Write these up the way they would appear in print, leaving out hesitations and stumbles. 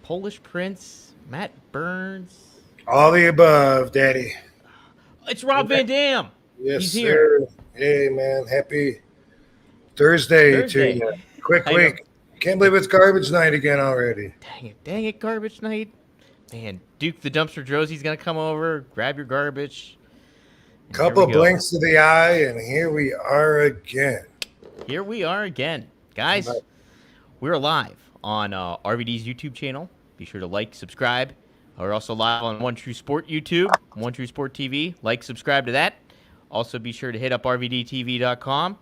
Polish Prince, Matt Burns. All the above, Daddy. It's Rob Van Dam. Yes, He's here. sir. Hey, man. Happy Thursday to Thursday. you. Quick I know. week. Can't believe it's garbage night again already. Dang it, garbage night. Man, Duke the Dumpster Drosie's gonna come over, grab your garbage. And there we Couple go. blinks to the eye, and here we are again. Here we are again. Guys, we're live on RVD's YouTube channel. Be sure to like, subscribe. We're also live on One True Sport YouTube, One True Sport TV. Like, subscribe to that. Also, be sure to hit up rvdtv.com.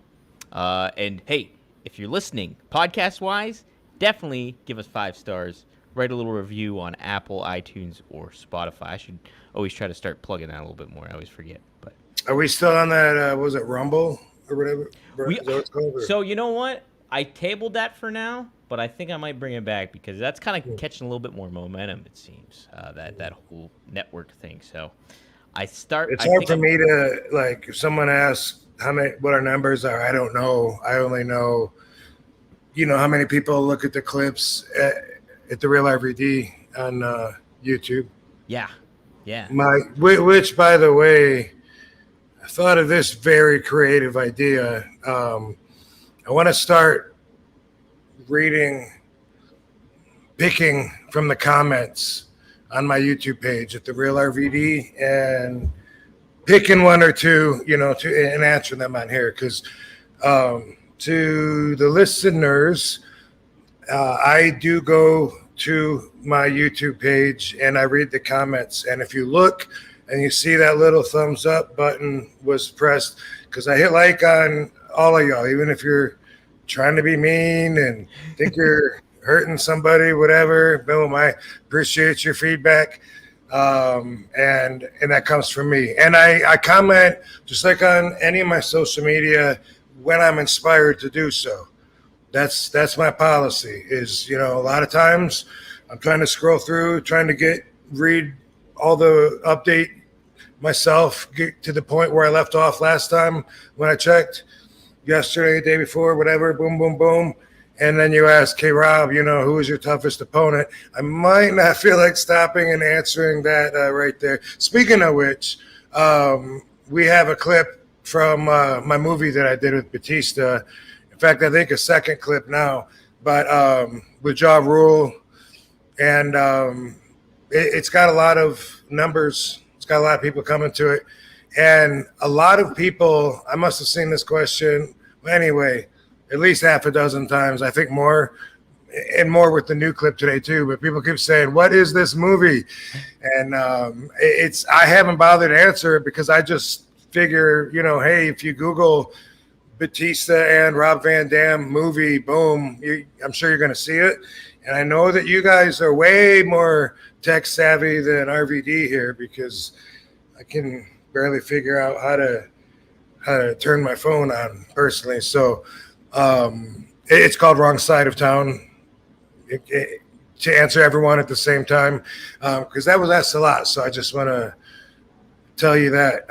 And hey, if you're listening podcast-wise, definitely give us 5 stars. Write a little review on Apple, iTunes, or Spotify. I should always try to start plugging that a little bit more. I always forget. But Are we still on that, was it Rumble or whatever? Is that what it's called, or? So you know what? I tabled that for now, but I think I might bring it back because that's kind of catching a little bit more momentum, it seems, that whole network thing. So It's hard for me to, like, if someone asks what our numbers are, I don't know. I only know, how many people look at the clips at the Real RVD on YouTube. Yeah. Which, by the way, I thought of this very creative idea. I want to start picking from the comments on my YouTube page at the Real RVD and picking one or two, and answering them on here. Because to the listeners, I do go to my YouTube page and I read the comments. And if you look and you see that little thumbs up button was pressed, because I hit like on all of y'all, even if you're trying to be mean and think you're hurting somebody, whatever. Boom, I appreciate your feedback. And that comes from me. And I comment just like on any of my social media when I'm inspired to do so. That's my policy is, a lot of times I'm trying to scroll through, trying to read all the update myself, get to the point where I left off last time when I checked yesterday, the day before, whatever, boom, boom, boom. And then you ask, hey, Rob, who is your toughest opponent? I might not feel like stopping and answering that right there. Speaking of which, we have a clip from my movie that I did with Batista. In fact, I think a second clip now, but with Ja Rule. And it's got a lot of numbers. It's got a lot of people coming to it. And a lot of people, I must have seen this question, anyway, at least half a dozen times, I think more, and more with the new clip today too, but people keep saying, what is this movie? And I haven't bothered to answer it because I just figure, hey, if you Google Batista and Rob Van Dam movie, boom, I'm sure you're going to see it. And I know that you guys are way more tech savvy than RVD here because I can barely figure out how to turn my phone on personally. So it's called Wrong Side of Town to answer everyone at the same time because that was asked a lot. So I just want to tell you that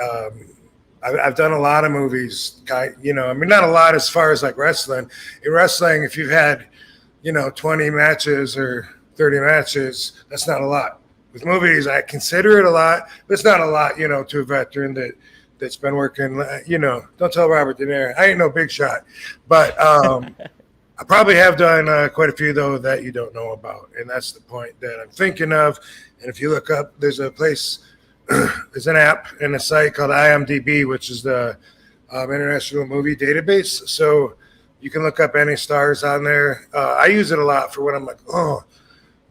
I've done a lot of movies, not a lot as far as like wrestling. In wrestling, if you've had 20 matches or 30 matches, that's not a lot. With movies, I consider it a lot, but it's not a lot, to a veteran that's been working, don't tell Robert De Niro. I ain't no big shot, but I probably have done quite a few, though, that you don't know about, and that's the point that I'm thinking of. And if you look up, there's a place, there's an app and a site called IMDb, which is the International Movie Database, so you can look up any stars on there. I use it a lot for when I'm like, oh,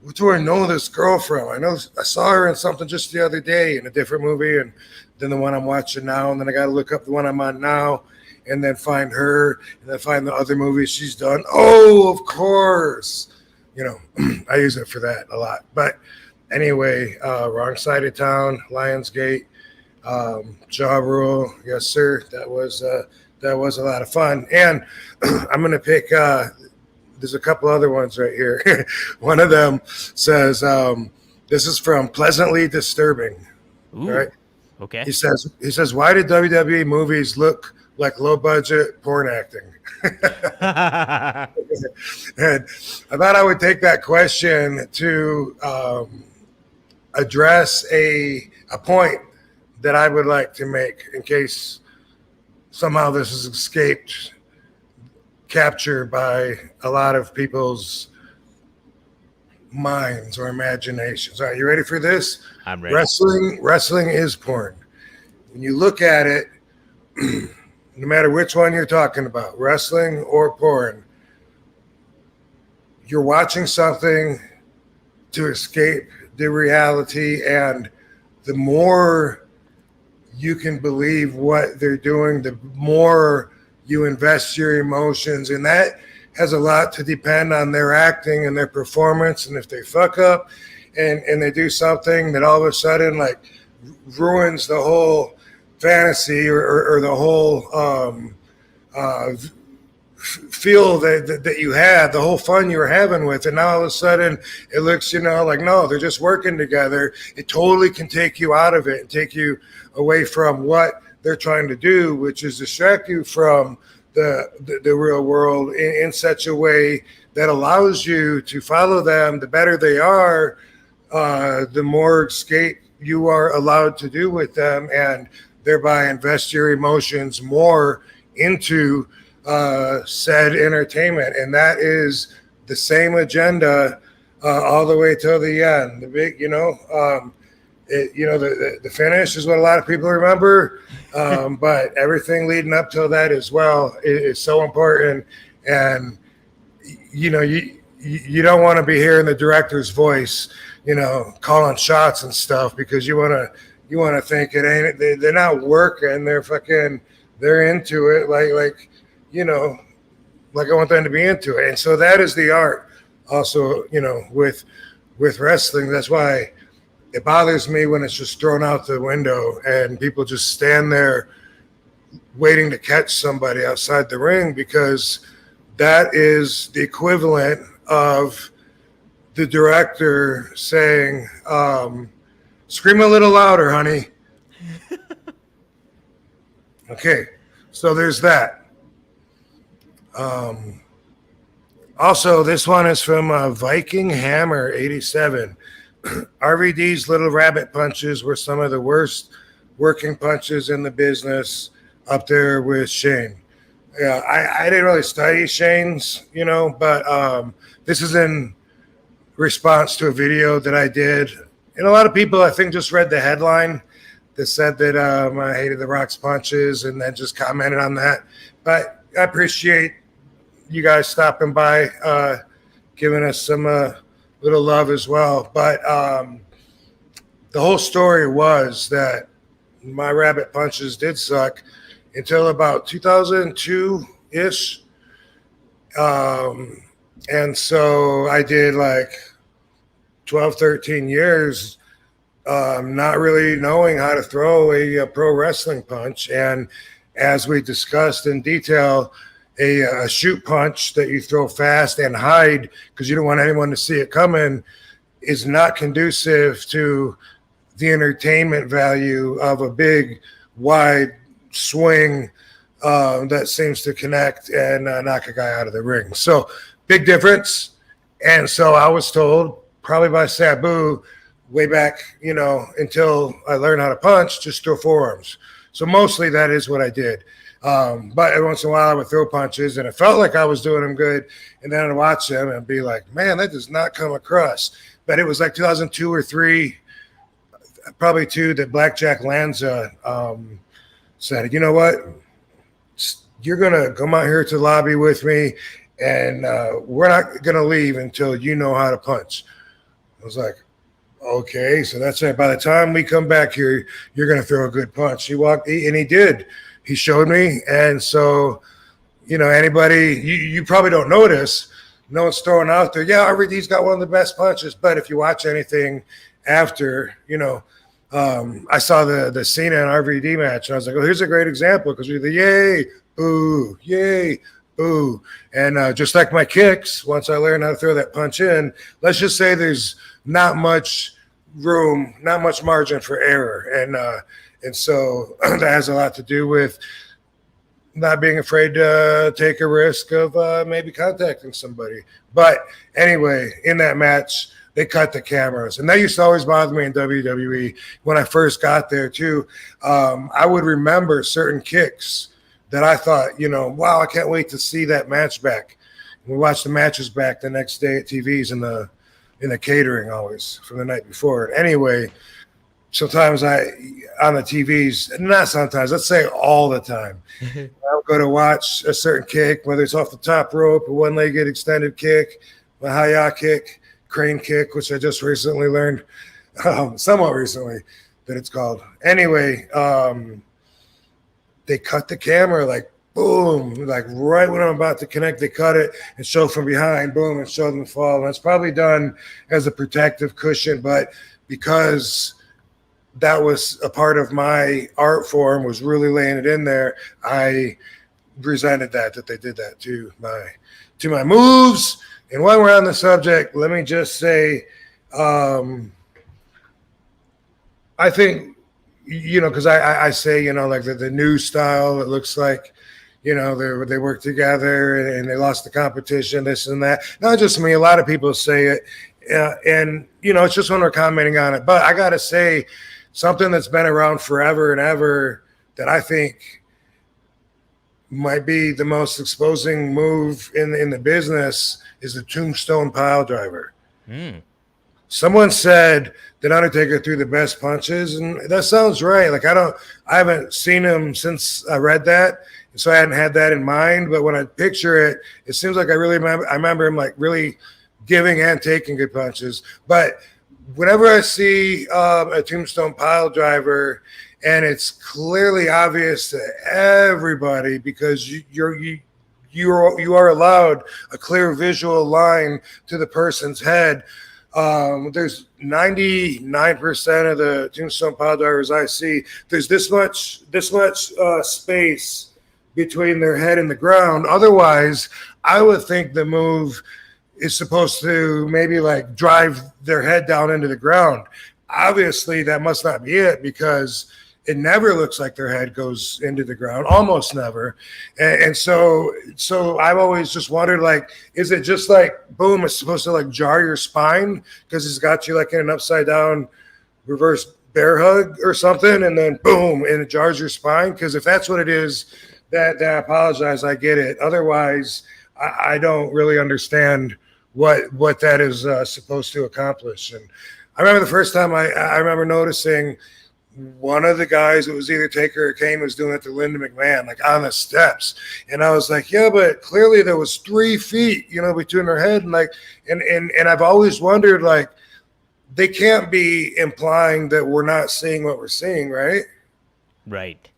where do I know this girl from? I saw her in something just the other day in a different movie, and then the one I'm watching now, and then I got to look up the one I'm on now, and then find her, and then find the other movies she's done. Oh, of course. I use it for that a lot. But anyway, Wrong Side of Town, Lionsgate, Ja Rule, yes, sir. That was a lot of fun. And I'm going to pick, there's a couple other ones right here. One of them says, this is from Pleasantly Disturbing. Ooh, right? Okay. He says, why did WWE movies look like low budget porn acting. And I thought I would take that question to address a point that I would like to make in case somehow this has escaped capture by a lot of people's minds or imaginations. All right, you ready for this? I'm ready. Wrestling is porn. When you look at it, no matter which one you're talking about, wrestling or porn, you're watching something to escape the reality, and the more you can believe what they're doing, the more you invest your emotions, and that has a lot to depend on their acting and their performance. And if they fuck up and they do something that all of a sudden like ruins the whole fantasy or the whole feel that you had, the whole fun you were having with it, now all of a sudden it looks, like, no, they're just working together. It totally can take you out of it and take you away from what they're trying to do, which is distract you from the real world in such a way that allows you to follow them. The better they are, the more escape you are allowed to do with them, and thereby invest your emotions more into said entertainment. And that is the same agenda all the way till the end. The big, the finish is what a lot of people remember, but everything leading up till that as well is so important. And you don't want to be hearing the director's voice, calling shots and stuff, because you want to think it ain't. They're not working. They're into it. Like I want them to be into it. And so that is the art. Also, with wrestling, that's why it bothers me when it's just thrown out the window and people just stand there waiting to catch somebody outside the ring, because that is the equivalent of the director saying, scream a little louder, honey. Okay, so there's that. Also, this one is from Viking Hammer 87. RVD's little rabbit punches were some of the worst working punches in the business, up there with Shane. Yeah, I didn't really study Shane's, but this is in response to a video that I did. And a lot of people, I think, just read the headline that said that I hated The Rock's punches and then just commented on that. But I appreciate you guys stopping by, giving us some little love as well. But the whole story was that my rabbit punches did suck until about 2002-ish. And so I did like 12, 13 years not really knowing how to throw a pro wrestling punch. And as we discussed in detail, a shoot punch that you throw fast and hide because you don't want anyone to see it coming is not conducive to the entertainment value of a big, wide swing that seems to connect and knock a guy out of the ring. So big difference. And so I was told, probably by Sabu, way back, until I learned how to punch, just throw forearms. So mostly that is what I did. But every once in a while I would throw punches and it felt like I was doing them good. And then I'd watch them and be like, man, that does not come across. But it was like 2002 or 3, probably 2, that Blackjack Lanza said, you know what? You're going to come out here to the lobby with me and we're not going to leave until you know how to punch. I was like, okay, so that's it. By the time we come back here, you're going to throw a good punch. And he did. He showed me. And so, anybody, you probably don't notice, no one's throwing out there, yeah, RVD's got one of the best punches. But if you watch anything after, I saw the Cena and RVD match, and I was like, oh, here's a great example, because we're the yay, boo, yay, boo. And just like my kicks, once I learned how to throw that punch in, let's just say there's not much room, not much margin for error. And so that has a lot to do with not being afraid to take a risk of maybe contacting somebody. But anyway, in that match, they cut the cameras. And that used to always bother me in WWE when I first got there, too. I would remember certain kicks that I thought, wow, I can't wait to see that match back. And we watched the matches back the next day at TVs in the catering always from the night before. Anyway, sometimes on the TVs, not sometimes, let's say all the time, I'll go to watch a certain kick, whether it's off the top rope, a one-legged extended kick, a hi-ya kick, crane kick, which I just recently learned, somewhat recently, that it's called. Anyway, they cut the camera like boom, like right when I'm about to connect, they cut it and show from behind, boom, and show them fall. And it's probably done as a protective cushion, but because that was a part of my art form, was really laying it in there, I resented that they did that to my moves. And while we're on the subject, let me just say, I think, because I say, like the new style, it looks like, they work together and they lost the competition, this and that. Not just me, a lot of people say it. And, it's just when we're commenting on it. But I got to say, something that's been around forever and ever that I think might be the most exposing move in the business is the Tombstone pile driver. Someone said that Undertaker threw the best punches, and that sounds right. Like I haven't seen him since I read that, so I hadn't had that in mind. But when I picture it, it seems like I remember him like really giving and taking good punches. But whenever I see a Tombstone pile driver, and it's clearly obvious to everybody because you are allowed a clear visual line to the person's head. There's 99% of the Tombstone pile drivers I see, there's this much space between their head and the ground. Otherwise, I would think the move is supposed to maybe like drive their head down into the ground. Obviously, that must not be it because it never looks like their head goes into the ground, almost never. And so I've always just wondered, like, is it just like, boom, it's supposed to like jar your spine because it's got you like in an upside down reverse bear hug or something, and then boom, and it jars your spine? Because if that's what it is, that I apologize, I get it. Otherwise, I don't really understand what that is supposed to accomplish. And I remember the first time I remember noticing one of the guys, it was either Taker or Kane, was doing it to Linda McMahon, like on the steps. And I was like, yeah, but clearly there was 3 feet, between her head and like, and I've always wondered, like, they can't be implying that we're not seeing what we're seeing, right? Right.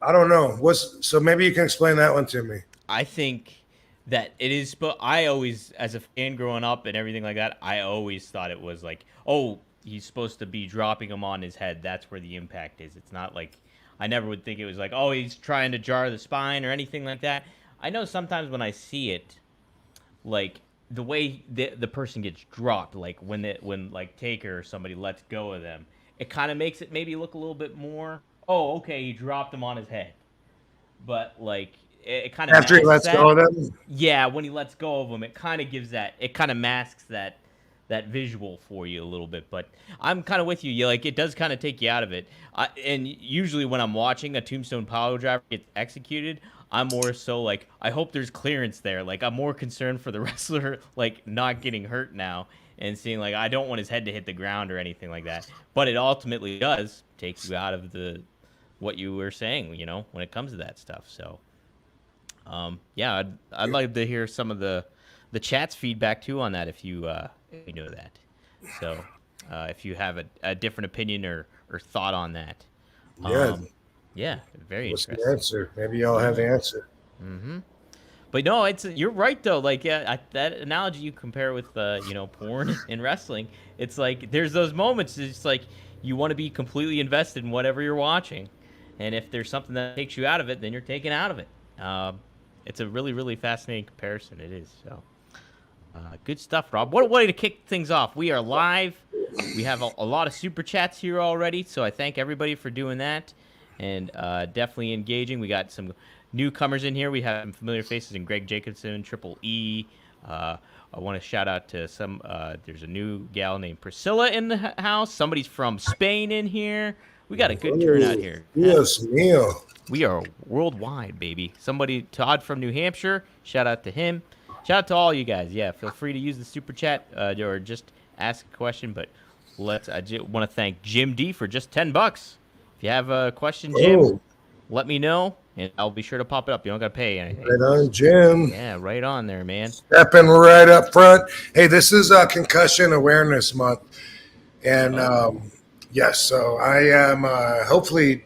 I don't know. So maybe you can explain that one to me. I think that it is, but I always, as a fan growing up and everything like that, I always thought it was like, oh, he's supposed to be dropping him on his head. That's where the impact is. It's not like, I never would think it was like, oh, he's trying to jar the spine or anything like that. I know sometimes when I see it, like the way the person gets dropped, like when like Taker or somebody lets go of them, it kind of makes it maybe look a little bit more, oh, okay, he dropped him on his head. But like, it kind of after he lets go of them. Yeah, when he lets go of them, it kind of gives that. It kind of masks that visual for you a little bit. But I'm kind of with you. Like, it does kind of take you out of it. And usually when I'm watching a Tombstone pile driver get executed, I'm more so like, I hope there's clearance there. Like, I'm more concerned for the wrestler like not getting hurt now and seeing like, I don't want his head to hit the ground or anything like that. But it ultimately does take you out of what you were saying, when it comes to that stuff. So. Yeah, I'd like to hear some of the chat's feedback too on that if you know that. So if you have a different opinion or thought on that. Yeah, very What's interesting. the answer? Maybe y'all have the answer. Mm-hmm. But no, you're right though. Like that analogy you compare with porn and wrestling. It's like there's those moments. It's like you want to be completely invested in whatever you're watching, and if there's something that takes you out of it, then you're taken out of it. It's a really, really fascinating comparison. It is. So, good stuff, Rob. What a way to kick things off. We are live. We have a lot of super chats here already, so I thank everybody for doing that and definitely engaging. We got some newcomers in here. We have some familiar faces in Greg Jacobson, Triple E. I want to shout out to some. There's a new gal named Priscilla in the house. Somebody's from Spain in here. We got a good turnout here. Yes, Neil. We are worldwide, baby. Somebody, Todd from New Hampshire. Shout out to him. Shout out to all you guys. Yeah, feel free to use the super chat or just ask a question. But I just want to thank Jim D for just $10. If you have a question, Jim, let me know, and I'll be sure to pop it up. You don't got to pay anything. Right on, Jim. Yeah, right on there, man. Stepping right up front. Hey, this is Concussion Awareness Month. And yes, so I am hopefully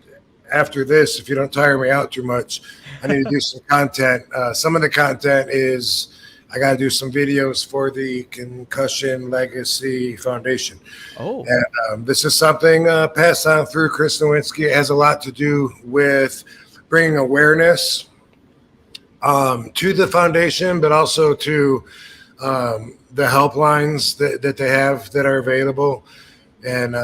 after this, if you don't tire me out too much, I need to do some content. Some of the content is I got to do some videos for the Concussion Legacy Foundation. Oh. And this is something passed on through Chris Nowinski. It has a lot to do with bringing awareness to the foundation, but also to the helplines that they have that are available. And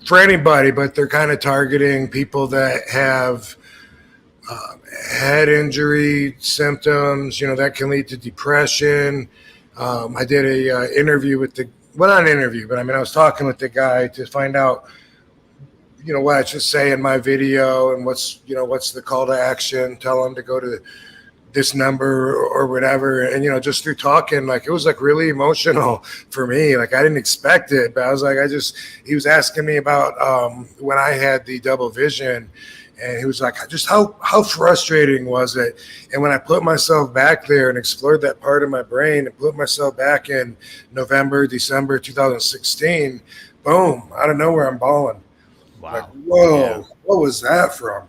for anybody, but they're kind of targeting people that have head injury symptoms, that can lead to depression. I did a interview with not an interview, but I was talking with the guy to find out, what I should say in my video and what's the call to action, tell them to go to this number or whatever. And, just through talking, it was really emotional for me. I didn't expect it, but I was he was asking me about when I had the double vision. And he was like, just how frustrating was it? And when I put myself back there and explored that part of my brain and put myself back in November, December 2016, boom, out of nowhere, I'm bawling. Wow. Whoa, yeah. What was that from?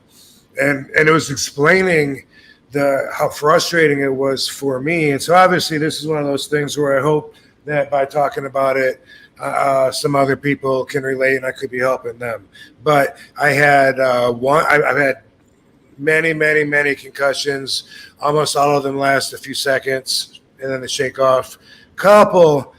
And it was explaining how frustrating it was for me. And so obviously this is one of those things where I hope that by talking about it, some other people can relate and I could be helping them. But I had I've had many concussions. Almost all of them last a few seconds and then they shake off. Couple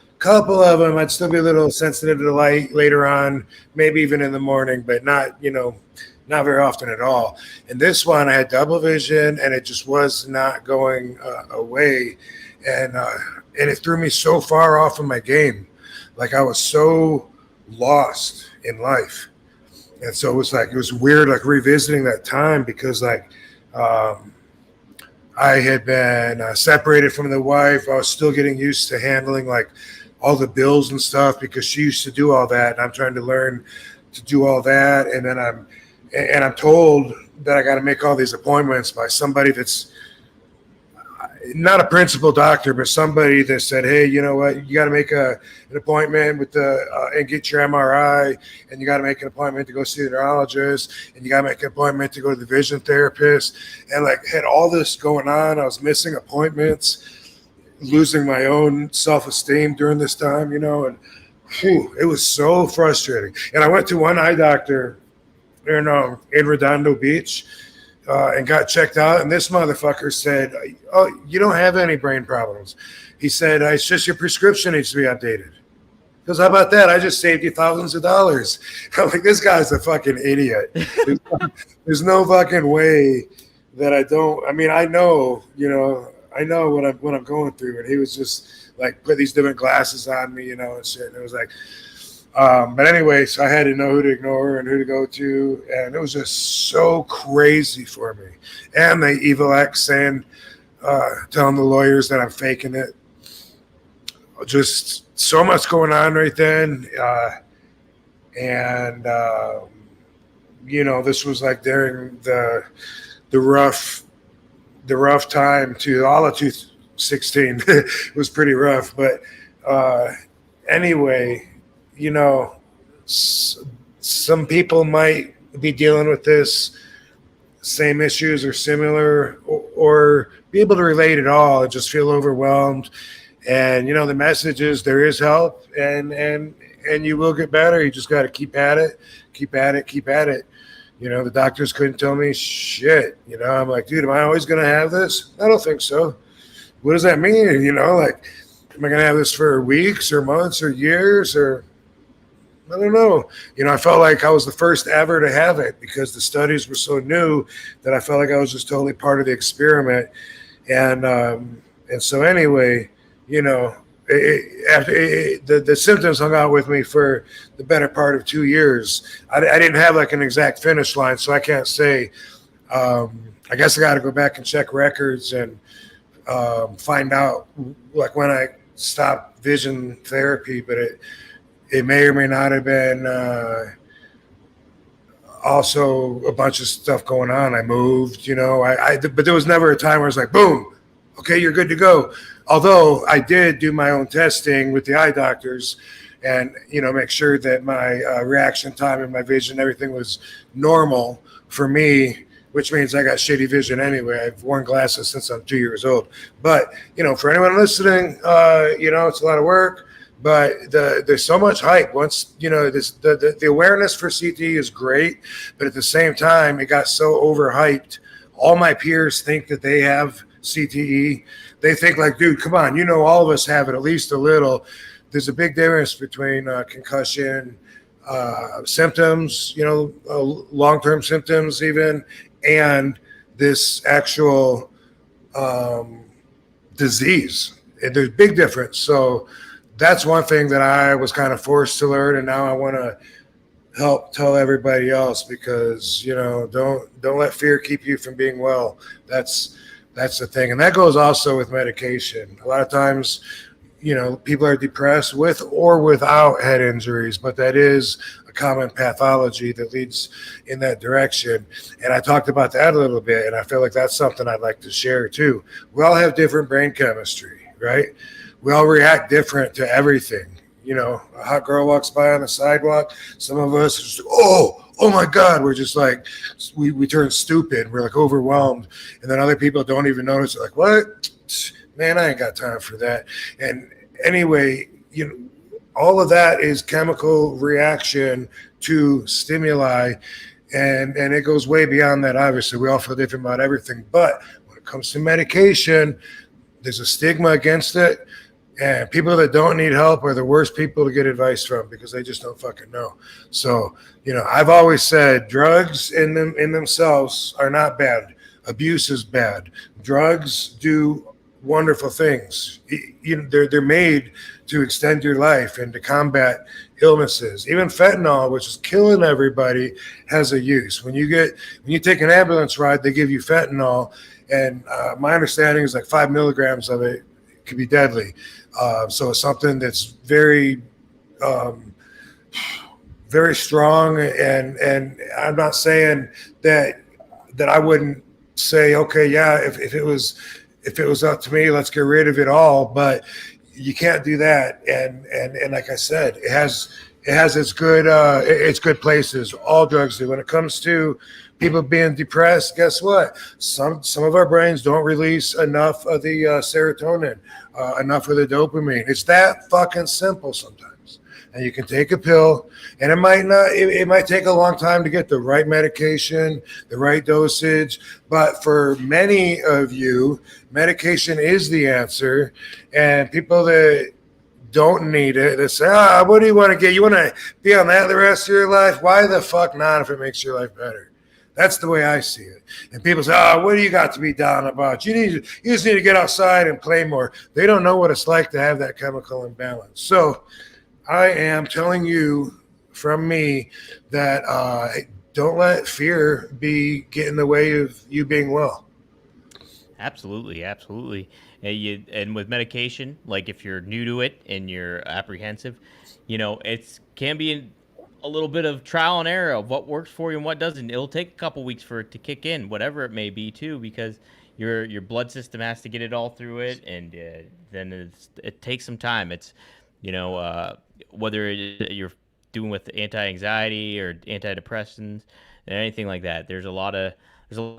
of them, I'd still be a little sensitive to the light later on, maybe even in the morning, but not very often at all. And this one, I had double vision and it just was not going away. And it threw me so far off of my game. I was so lost in life. And so it was weird, revisiting that time because I had been separated from the wife. I was still getting used to handling all the bills and stuff because she used to do all that. And I'm trying to learn to do all that. And then I'm told that I got to make all these appointments by somebody that's not a principal doctor, but somebody that said, hey, you know what, you got to make an appointment with and get your MRI, and you got to make an appointment to go see the neurologist, and you got to make an appointment to go to the vision therapist, and had all this going on. I was missing appointments, losing my own self-esteem during this time, and it was so frustrating. And I went to one eye doctor in Redondo Beach, and got checked out. And this motherfucker said, oh, you don't have any brain problems. He said, it's just your prescription needs to be updated. Because how about that? I just saved you thousands of dollars. I'm like, this guy's a fucking idiot. There's no fucking way that I don't. I know, what I'm going through. And he was just put these different glasses on me, and shit. And it was but anyway, so I had to know who to ignore and who to go to, and it was just so crazy for me. And the Evil X saying, telling the lawyers that I'm faking it. Just so much going on right then, and this was during the rough time to all of 2016. It was pretty rough, but anyway. Some people might be dealing with this same issues or similar, or be able to relate at all and just feel overwhelmed. And the message is there is help, and you will get better. You just got to keep at it. The doctors couldn't tell me shit. I'm like, dude, am I always gonna have this? I don't think so. What does that mean? Am I gonna have this for weeks or months or years or I don't know. I felt like I was the first ever to have it because the studies were so new that I felt like I was just totally part of the experiment. And so anyway, the symptoms hung out with me for the better part of 2 years. I didn't have like an exact finish line, so I can't say. I guess I got to go back and check records and find out like when I stopped vision therapy, but it may or may not have been also a bunch of stuff going on. I moved, but there was never a time where it's like, boom, okay, you're good to go. Although I did do my own testing with the eye doctors and, make sure that my reaction time and my vision, everything was normal for me, which means I got shitty vision anyway. I've worn glasses since I'm 2 years old. But, for anyone listening, it's a lot of work. But there's so much hype. Once, the awareness for CTE is great. But at the same time, it got so overhyped. All my peers think that they have CTE. They think like, dude, come on, all of us have it, at least a little. There's a big difference between concussion symptoms, long-term symptoms even, and this actual disease. There's a big difference. So that's one thing that I was kind of forced to learn, and now I want to help tell everybody else because, don't let fear keep you from being well. That's the thing. And that goes also with medication. A lot of times, people are depressed with or without head injuries, but that is a common pathology that leads in that direction. And I talked about that a little bit, and I feel like that's something I'd like to share too. We all have different brain chemistry, right? We all react different to everything. A hot girl walks by on the sidewalk. Some of us are just, oh my God, we're just like, we turn stupid. We're like overwhelmed. And then other people don't even notice. They're like, what? Man, I ain't got time for that. And anyway, all of that is chemical reaction to stimuli. And it goes way beyond that. Obviously, we all feel different about everything. But when it comes to medication, there's a stigma against it. And people that don't need help are the worst people to get advice from because they just don't fucking know. So, I've always said drugs in themselves are not bad. Abuse is bad. Drugs do wonderful things. They're made to extend your life and to combat illnesses. Even fentanyl, which is killing everybody, has a use. When you take an ambulance ride, they give you fentanyl, and my understanding is like 5 milligrams of it could be deadly. So it's something that's very, very strong. And I'm not saying that I wouldn't say, okay, yeah, if it was up to me, let's get rid of it all. But you can't do that. And like I said, it has its good places. All drugs do. When it comes to people being depressed, guess what? Some of our brains don't release enough of the serotonin, enough of the dopamine. It's that fucking simple sometimes. And you can take a pill, and it might take a long time to get the right medication, the right dosage. But for many of you, medication is the answer. And people that don't need it, they say, what do you want to get? You want to be on that the rest of your life? Why the fuck not if it makes your life better? That's the way I see it. And people say, what do you got to be down about? You just need to get outside and play more. They don't know what it's like to have that chemical imbalance. So I am telling you from me that don't let fear get in the way of you being well. Absolutely. And with medication, like if you're new to it and you're apprehensive, it can be a little bit of trial and error of what works for you and what doesn't. It'll take a couple weeks for it to kick in, whatever it may be too, because your blood system has to get it all through it, and then it takes some time. It's whether you're doing with anti-anxiety or antidepressants and anything like that. There's a lot of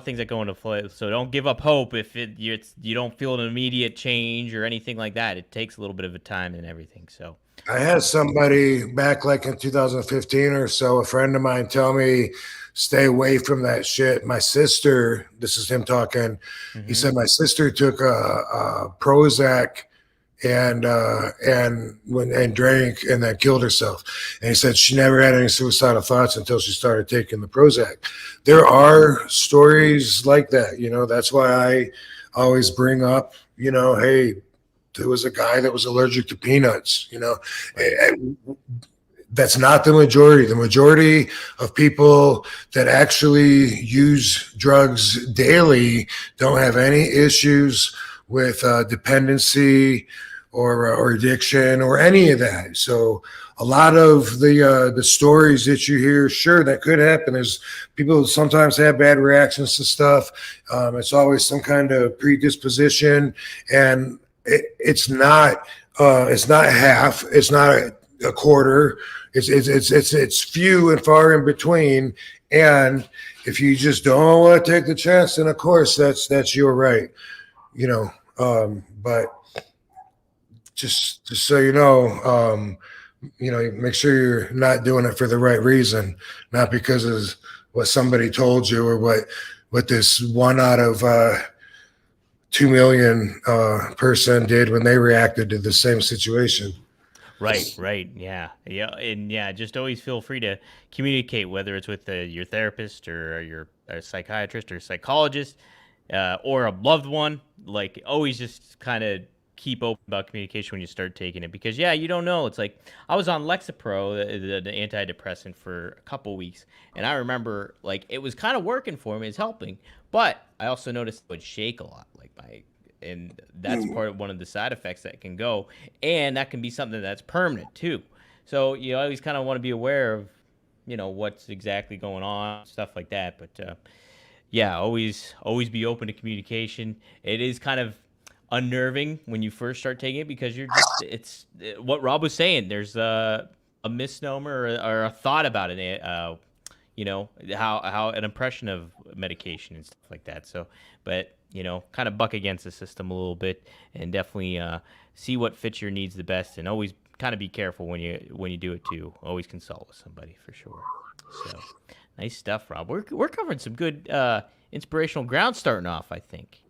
things that go into play. So don't give up hope if you don't feel an immediate change or anything like that. It takes a little bit of a time and everything. So I had somebody back like in 2015 or so, a friend of mine, tell me, stay away from that shit. My sister, this is him talking, he said my sister took a Prozac and drank and then killed herself. And he said she never had any suicidal thoughts until she started taking the Prozac. There are stories like that, you know. That's why I always bring up, you know, hey, there was a guy that was allergic to peanuts, you know. That's not the majority. The majority of people that actually use drugs daily don't have any issues with dependency or addiction or any of that. So a lot of the stories that you hear, sure, that could happen. Is people sometimes have bad reactions to stuff. It's always some kind of predisposition, and it's not half. It's not a quarter. It's few and far in between. And if you just don't want to take the chance, then of course that's your right, you know. But just so you know, make sure you're not doing it for the right reason, not because of what somebody told you or what this 1 out of 2 million person did when they reacted to the same situation. Right. Yeah. And just always feel free to communicate, whether it's with your therapist or your psychiatrist or psychologist or a loved one. Like, always just kind of keep open about communication when you start taking it, because you don't know. It's like, I was on Lexapro, the antidepressant, for a couple weeks, and I remember, like, it was kind of working for me, it's helping, but I also noticed it would shake a lot, like and that's one of the side effects that can go, and that can be something that's permanent too. So you always kind of want to be aware of, what's exactly going on, stuff like that. But always be open to communication. It is kind of unnerving when you first start taking it, because it's what Rob was saying. There's a misnomer or a thought about it. How an impression of medication and stuff like that. So, but kind of buck against the system a little bit, and definitely see what fits your needs the best, and always kind of be careful when you do it too. Always consult with somebody for sure. So, nice stuff, Rob. We're covering some good inspirational ground starting off, I think.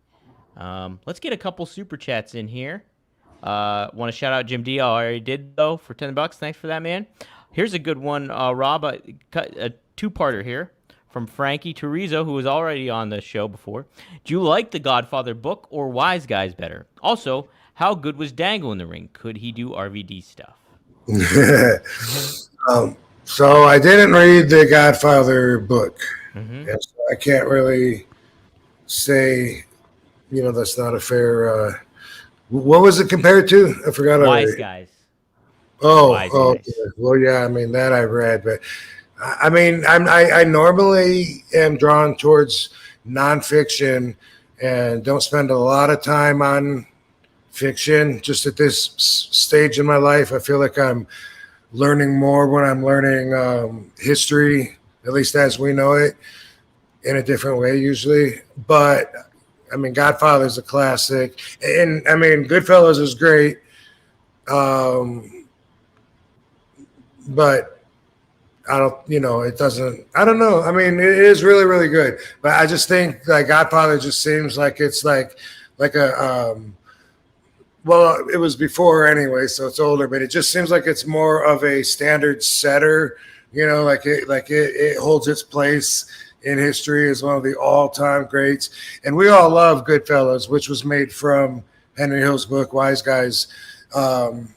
Let's get a couple super chats in here. Want to shout out Jim D. I already did, though, for $10. Thanks for that, man. Here's a good one, Rob. A two-parter here from Frankie Turizo, who was already on the show before. Do you like the Godfather book or Wise Guys better? Also, how good was Dango in the ring? Could he do RVD stuff? So I didn't read the Godfather book, and so I can't really say, that's not a fair. What was it compared to? I forgot. Wise Guys. Wise Guys. Well, yeah. I mean, that I read, but I mean, I normally am drawn towards nonfiction and don't spend a lot of time on fiction. Just at this stage in my life, I feel like I'm learning more when I'm learning history, at least as we know it, in a different way usually. But I mean, Godfather's a classic, and I mean, Goodfellas is great, but I don't, it doesn't. I don't know. I mean, it is really, really good, but I just think like Godfather just seems like it's like a well, it was before anyway, so it's older, but it just seems like it's more of a standard setter. Like it holds its place in history as one of the all-time greats. And we all love Goodfellas, which was made from Henry Hill's book, Wise Guys. But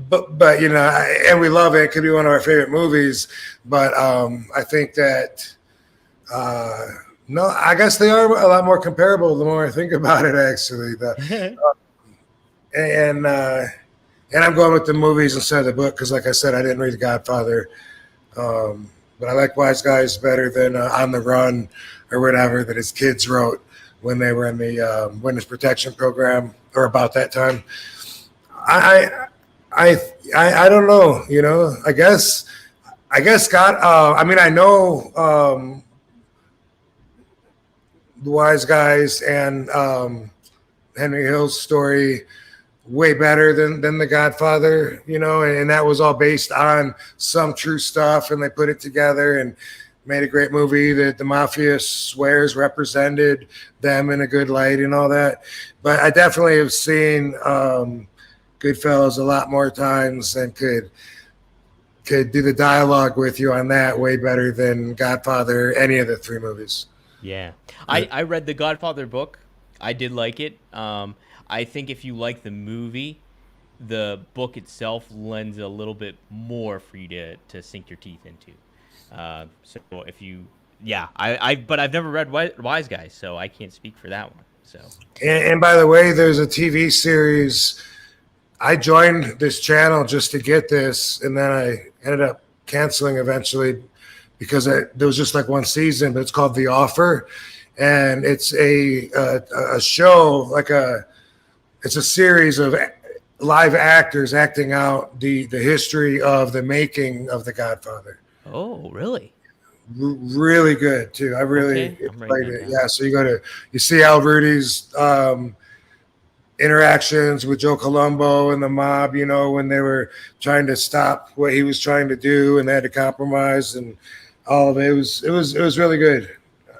and we love it. It could be one of our favorite movies. But I think that, no, I guess they are a lot more comparable the more I think about it, actually. And I'm going with the movies instead of the book because, like I said, I didn't read The Godfather. But I like Wise Guys better than On the Run or whatever that his kids wrote when they were in the witness protection program or about that time. I don't know, I guess God. I mean, I know the Wise Guys and Henry Hill's story way better than The Godfather, and that was all based on some true stuff, and they put it together and made a great movie that the Mafia swears represented them in a good light and all that. But I definitely have seen Goodfellas a lot more times and could do the dialogue with you on that way better than Godfather, any of the 3 movies. Yeah. I read the Godfather book. I did like it. I think if you like the movie, the book itself lends a little bit more for you to sink your teeth into. So if you, yeah, but I've never read Wise Guys, so I can't speak for that one. So. And by the way, there's a TV series. I joined this channel just to get this, and then I ended up canceling eventually because there was just like 1 season, but it's called The Offer, and it's a show, it's a series of live actors acting out the history of the making of The Godfather. Oh, really? Really good too. I really enjoyed it. Down. Yeah, so you see Al Rudy's interactions with Joe Colombo and the mob, when they were trying to stop what he was trying to do and they had to compromise and all of it. It was really good.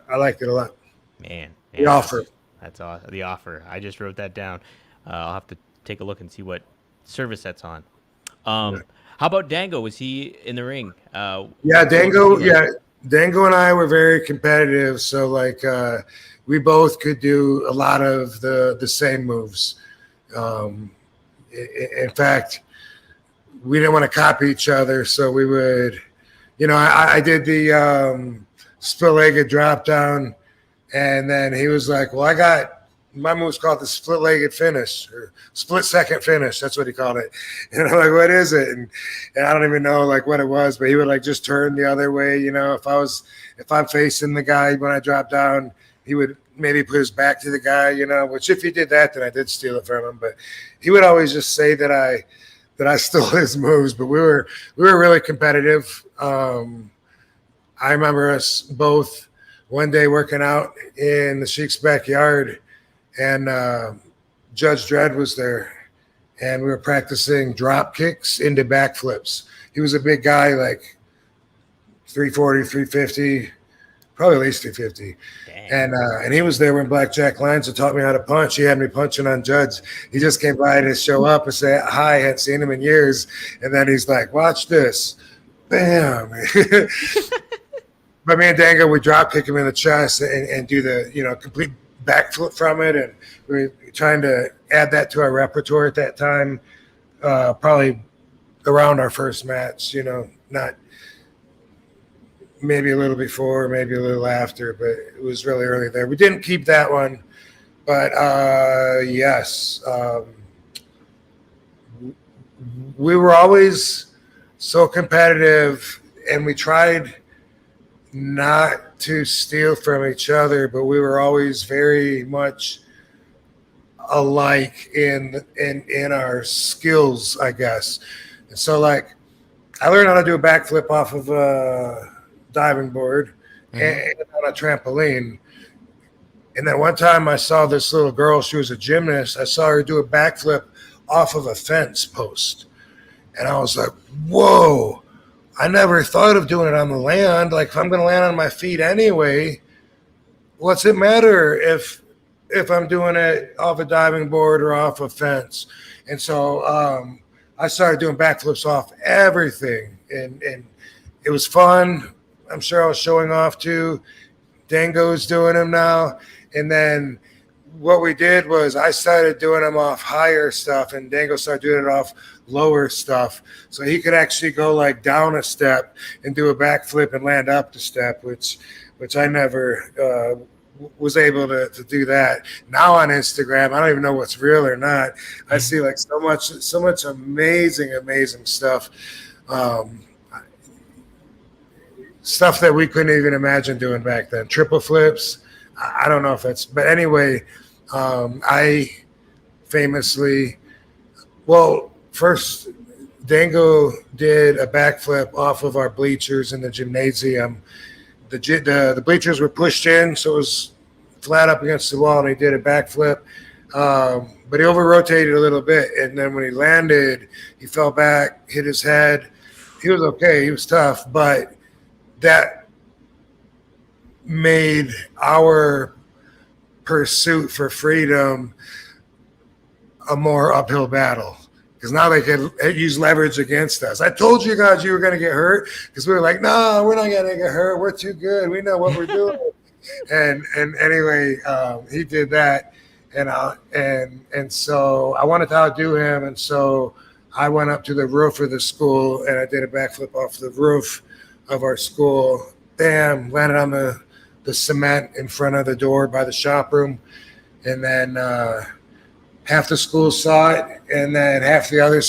I liked it a lot. Man. The Offer. That's awesome. The Offer. I just wrote that down. I'll have to take a look and see what service that's on. How about Dango? Was he in the ring? Yeah, Dango. Yeah, Dango and I were very competitive. So we both could do a lot of the same moves. In fact, we didn't want to copy each other, so we would, I did the split-legged drop down, and then he was like, "Well, I got." My move's called the split-legged finish or split-second finish. That's what he called it. And I'm like, what is it? And I don't even know what it was, but he would just turn the other way. If I'm facing the guy when I drop down, he would maybe put his back to the guy, which if he did that, then I did steal it from him. But he would always just say that I stole his moves, but we were really competitive. I remember us both one day working out in the Sheik's backyard, and Judge Dredd was there, and we were practicing drop kicks into backflips. He was a big guy, 340, 350, probably at least 350. And he was there when Blackjack Lanza taught me how to punch. He had me punching on Judge. He just came by to show up and say hi. I hadn't seen him in years. And then he's like, watch this. Bam. But me and Dango would drop kick him in the chest and do the, complete backflip from it, and we were trying to add that to our repertoire at that time, probably around our first match, not maybe a little before, maybe a little after, but it was really early there. We didn't keep that one, but yes, we were always so competitive, and we tried not to steal from each other, but we were always very much alike in our skills, I guess. And so I learned how to do a backflip off of a diving board and on a trampoline. And then one time I saw this little girl, she was a gymnast. I saw her do a backflip off of a fence post. And I was like, whoa. I never thought of doing it on the land. If I'm going to land on my feet anyway, what's it matter if I'm doing it off a diving board or off a fence? And so I started doing backflips off everything, and it was fun. I'm sure I was showing off too. Dango's doing them now. And then what we did was I started doing them off higher stuff, and Dango started doing it off lower stuff, so he could actually go down a step and do a backflip and land up the step, which I never was able to do that. Now on Instagram, I don't even know what's real or not. I see so much amazing stuff, stuff that we couldn't even imagine doing back then. Triple flips. I don't know if that's, but anyway, I famously, first, Dango did a backflip off of our bleachers in the gymnasium. The bleachers were pushed in, so it was flat up against the wall, and he did a backflip. But he over-rotated a little bit, and then when he landed, he fell back, hit his head. He was okay. He was tough, but that made our pursuit for freedom a more uphill battle, because now they can use leverage against us. I told you guys you were going to get hurt because we were like, no, we're not going to get hurt. We're too good. We know what we're doing. and anyway, he did that, and so I wanted to outdo him, and so I went up to the roof of the school and I did a backflip off the roof of our school. Bam! Landed on the cement in front of the door by the shop room, and then half the school saw it, and then half the other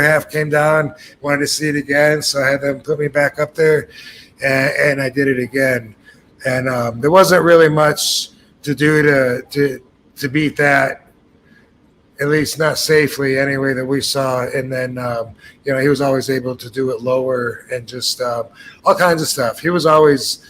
half came down, wanted to see it again, so I had them put me back up there, and I did it again. And there wasn't really much to do to beat that, at least not safely anyway, that we saw. And then he was always able to do it lower and just all kinds of stuff. He was always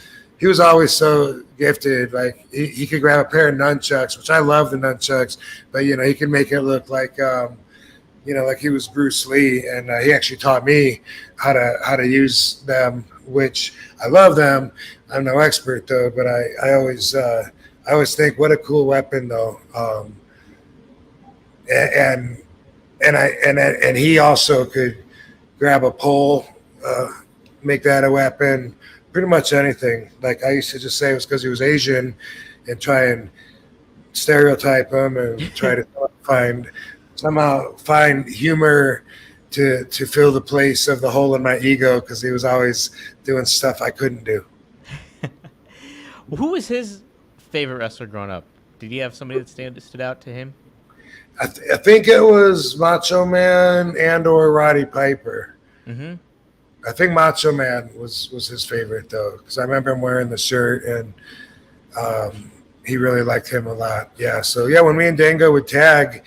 so gifted. Like he could grab a pair of nunchucks, which I love the nunchucks, but he could make it look like like he was Bruce Lee. And he actually taught me how to use them, which I love them. I'm no expert though, but I always think what a cool weapon though. And he also could grab a pole, make that a weapon, pretty much anything. Like I used to just say it was because he was Asian, and try and stereotype him and try to find humor to fill the place of the hole in my ego, because he was always doing stuff I couldn't do. Who was his favorite wrestler growing up? Did he have somebody that stood out to him? I think it was Macho Man and/or Roddy Piper. Mm-hmm. I think Macho Man was his favorite though, because I remember him wearing the shirt, and he really liked him a lot. Yeah. So yeah, when me and Dango would tag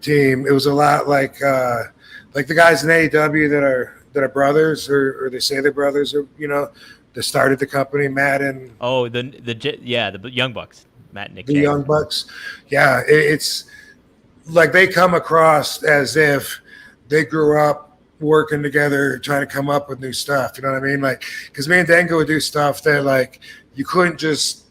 team, it was a lot like the guys in AEW that are brothers, or they say they're brothers, or that started the company, Matt and the Young Bucks, Matt and Nick. The Young Bucks. Yeah, it's like they come across as if they grew up working together, trying to come up with new stuff. You know what I mean? Like, because me and Dango would do stuff that like you couldn't just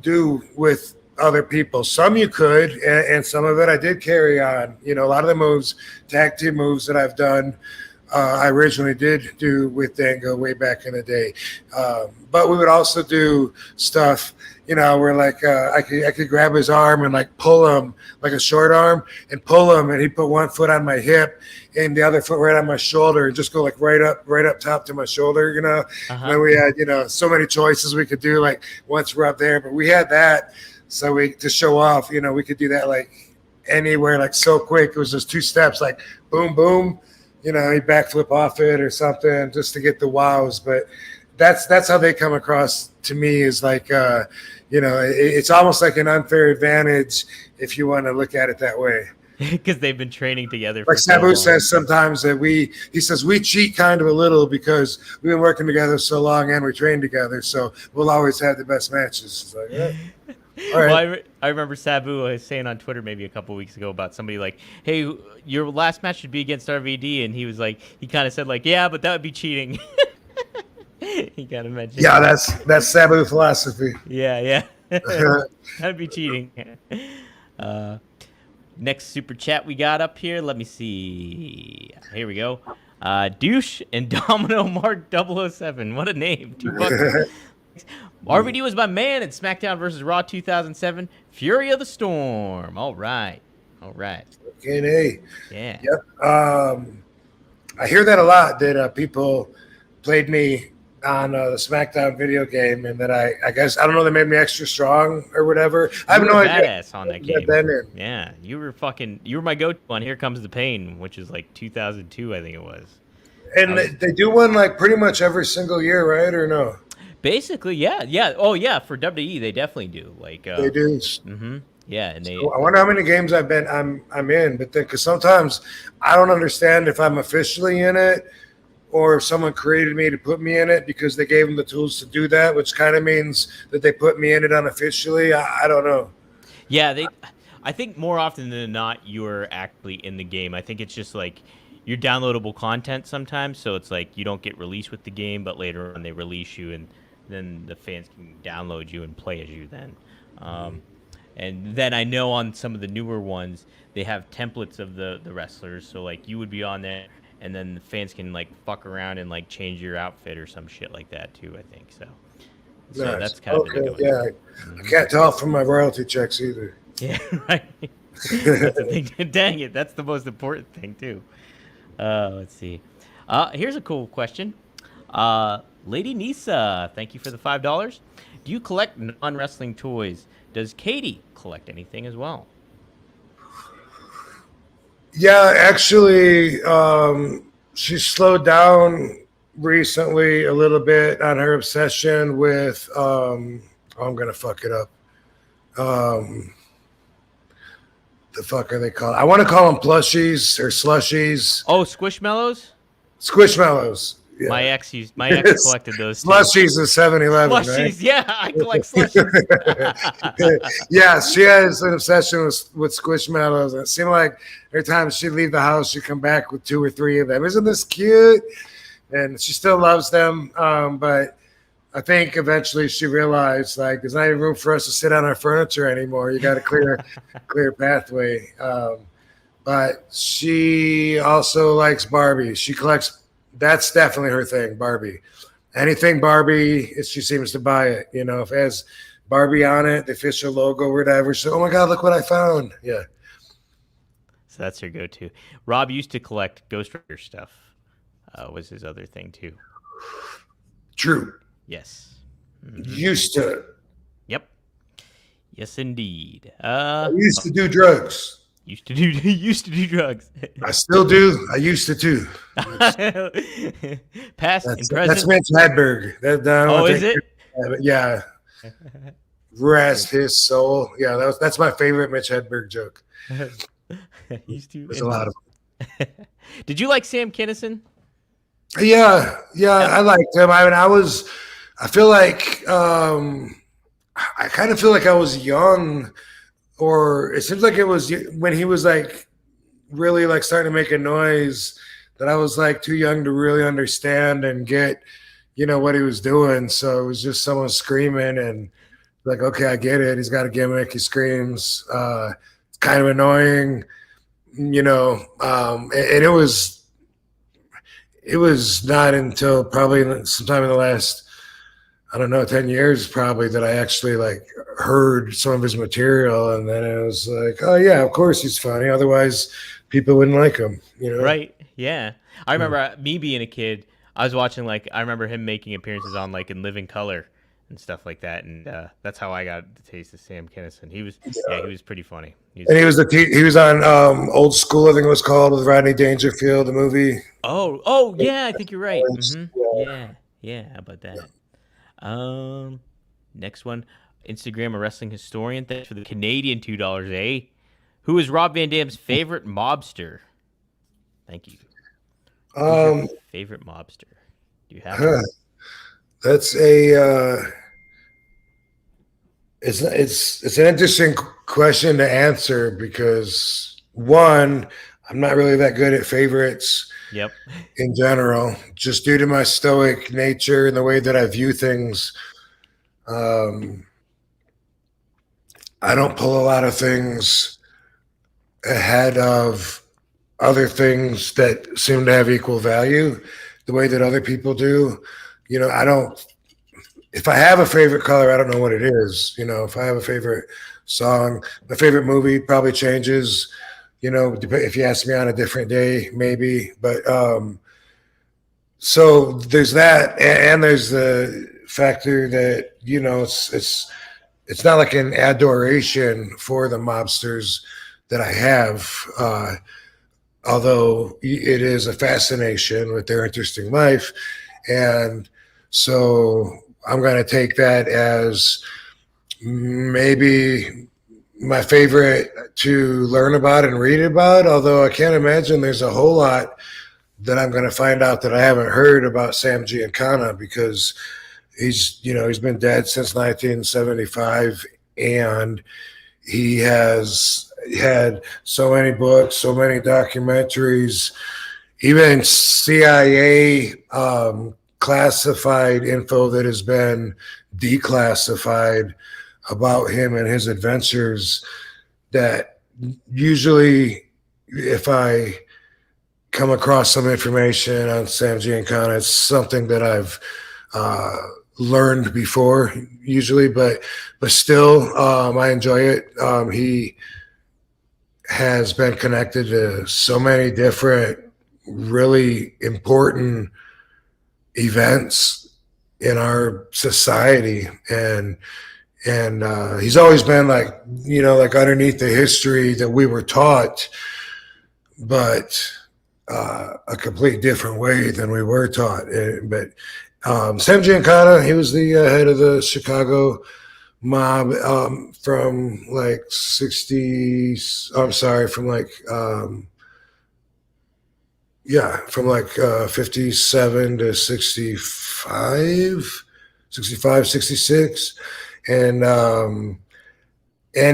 do with other people. Some you could, and some of it I did carry on. A lot of the moves, tag team moves that I've done, I originally did do with Dango way back in the day. But we would also do stuff, where like I could grab his arm and like pull him, like a short arm, and pull him, and he'd put one foot on my hip and the other foot right on my shoulder, and just go like right up top to my shoulder, Uh-huh. And we had, so many choices we could do, like once we're up there, but we had that. So to show off, we could do that like anywhere, like so quick. It was just 2 steps, like boom, boom, he backflip off it or something just to get the wows. But that's how they come across to me, is like, it's almost like an unfair advantage if you want to look at it that way. Because they've been training together. Like Sabu says sometimes that he says we cheat kind of a little because we've been working together so long and we train together, so we'll always have the best matches. It's like, yeah. All right. Well, I remember Sabu was saying on Twitter maybe a couple of weeks ago about somebody like, hey, your last match should be against RVD, and he was like, he kind of said like, yeah, but that would be cheating. He kind of mentioned. Yeah, that's Sabu philosophy. Yeah. That'd be cheating. Next super chat we got up here. Let me see. Here we go. Douche and Domino Mark 007. What a name. $2. RVD was my man in SmackDown vs. Raw 2007. Fury of the Storm. All right. Okay. Yeah. Yep. I hear that a lot, that people played me on the SmackDown video game, and that I guess, I don't know, they made me extra strong or whatever. I have no idea. Badass on that game. Yeah, you were my go-to on Here Comes the Pain, which is like 2002, I think it was. And they do one like pretty much every single year, right? Or no? Basically, yeah. Oh, yeah. For WWE, they definitely do. Like they do. Mm-hmm. Yeah, and so I wonder how many games I'm in, but because sometimes I don't understand if I'm officially in it, or if someone created me to put me in it because they gave them the tools to do that, which kind of means that they put me in it unofficially. I don't know. Yeah, I think more often than not, you're actually in the game. I think it's just like you're downloadable content sometimes, so it's like you don't get released with the game, but later on they release you, and then the fans can download you and play as you then. And then I know on some of the newer ones, they have templates of the wrestlers. So like you would be on there, and then the fans can like fuck around and like change your outfit or some shit like that too. I think so. So Nice. that's kind of okay. Yeah, I can't tell from my royalty checks either. Yeah, right. That's the thing. Dang it, that's the most important thing too. Let's see. Here's a cool question. Lady Nisa, thank you for the $5. Do you collect non-wrestling toys? Does Katie collect anything as well? Yeah, actually, she slowed down recently a little bit on her obsession with. I'm gonna fuck it up. The fuck are they called? I want to call them plushies or slushies. Oh, Squishmallows? Squishmallows. Yeah. My ex collected those too. Slushies is 7-Eleven, right? Slushies, yeah, I collect slushies. Yeah, she has an obsession with Squishmallows. And it seemed like every time she'd leave the house, she'd come back with 2 or 3 of them. Isn't this cute? And she still loves them. But I think eventually she realized, like, there's not even room for us to sit on our furniture anymore. You got to clear pathway. But she also likes Barbie. She collects. That's definitely her thing, Barbie. Anything Barbie, she seems to buy it. You know, if it has Barbie on it, the official logo, whatever. So, oh my God, look what I found. Yeah. So that's her go-to. Rob used to collect Ghost Rider stuff. Was his other thing too. True. Yes. Used to. Yep. Yes, indeed. I used to do drugs. Used to do drugs. I still do. I used to too. Past and present. That's Mitch Hedberg. Is it? Yeah. Rest his soul. Yeah, that's my favorite Mitch Hedberg joke. There's a lot of them. Did you like Sam Kinison? Yeah, I liked him. I mean, I feel like I kind of feel like I was young, or it seems like it was when he was like really like starting to make a noise that I was like too young to really understand and get, what he was doing. So it was just someone screaming and like, okay, I get it. He's got a gimmick. He screams. It's kind of annoying, and it was not until probably sometime in the last, 10 years probably that I actually like heard some of his material. And then it was like, oh yeah, of course he's funny. Otherwise people wouldn't like him, Right. Yeah. I remember me being a kid, I was watching I remember him making appearances on In Living Color and stuff like that. And that's how I got the taste of Sam Kinison. He was pretty funny. He was on Old School, I think it was called, with Rodney Dangerfield, the movie. Oh yeah, I think you're right. Mm-hmm. Yeah. How about that? Next one, Instagram, a wrestling historian. Thanks for the Canadian $2, eh? Who is Rob Van Dam's favorite mobster? Thank you. Who's your favorite mobster? Do you have one? That's it's an interesting question to answer because one, I'm not really that good at favorites. Yep. In general, just due to my stoic nature and the way that I view things, I don't pull a lot of things ahead of other things that seem to have equal value the way that other people do. I don't, if I have a favorite color, I don't know what it is. If I have a favorite song, my favorite movie probably changes. If you ask me on a different day, maybe. But so there's that, and there's the factor that it's not like an adoration for the mobsters that I have, although it is a fascination with their interesting life, and so I'm going to take that as maybe my favorite to learn about and read about, although I can't imagine there's a whole lot that I'm going to find out that I haven't heard about Sam Giancana, because he's been dead since 1975, and he has had so many books, so many documentaries, even CIA classified info that has been declassified about him and his adventures that usually, if I come across some information on Sam Giancana, it's something that I've learned before usually, but still, I enjoy it. He has been connected to so many different really important events in our society, and he's always been like, like underneath the history that we were taught, but a complete different way than we were taught. But Sam Giancana, he was the head of the Chicago mob from like 57 to 65, 66. And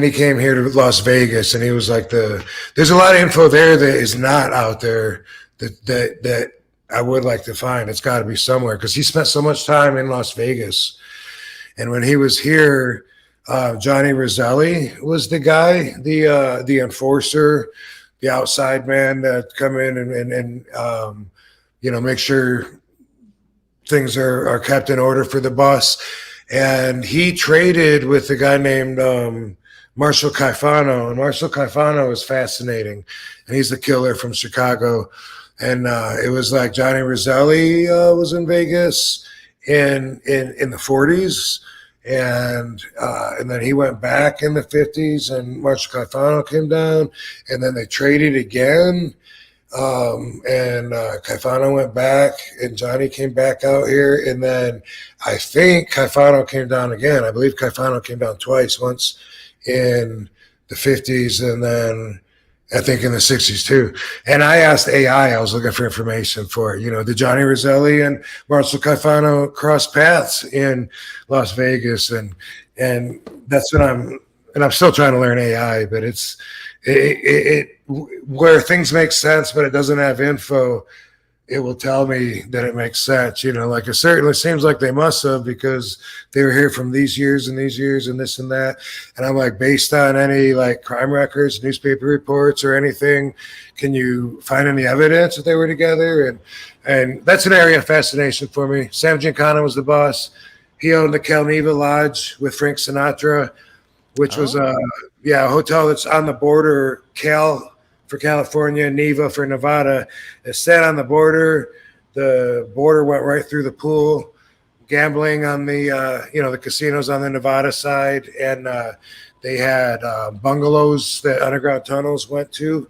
he came here to Las Vegas, and he was like there's a lot of info there that is not out there that I would like to find. It's got to be somewhere, because he spent so much time in Las Vegas. And when he was here, Johnny Roselli was the guy, the enforcer, the outside man that come in and make sure things are kept in order for the bus. And he traded with a guy named Marshall Caifano, and Marshall Caifano is fascinating, and he's the killer from Chicago. And it was like Johnny Roselli was in Vegas in the 40s, and then he went back in the 50s, and Marshall Caifano came down, and then they traded again, and Caifano went back, and Johnny came back out here, and then I think Caifano came down again. I believe Caifano came down twice, once in the 50s, and then I think in the 60s too. And I asked AI, I was looking for information for it. Did Johnny Roselli and Marshall Caifano cross paths in Las Vegas? And that's what I'm still trying to learn AI, but it's where things make sense, but it doesn't have info. It will tell me that it makes sense. Like it certainly seems like they must have, because they were here from these years and these years and this and that. And I'm like, based on any like crime records, newspaper reports, or anything, can you find any evidence that they were together? And that's an area of fascination for me. Sam Giancana was the boss. He owned the Calneva Lodge with Frank Sinatra, which was a hotel that's on the border, Cal for California, Neva for Nevada. It sat on the border. The border went right through the pool. Gambling on the the casinos on the Nevada side, and they had bungalows that underground tunnels went to,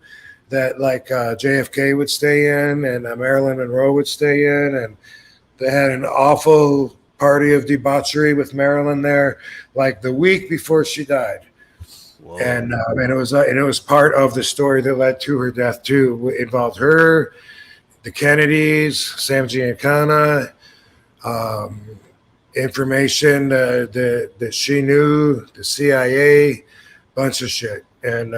that like JFK would stay in, and Marilyn Monroe would stay in, and they had an awful party of debauchery with Marilyn there, like the week before she died. Whoa. And it was part of the story that led to her death too. It involved her, the Kennedys, Sam Giancana, information that she knew, the CIA, bunch of shit. And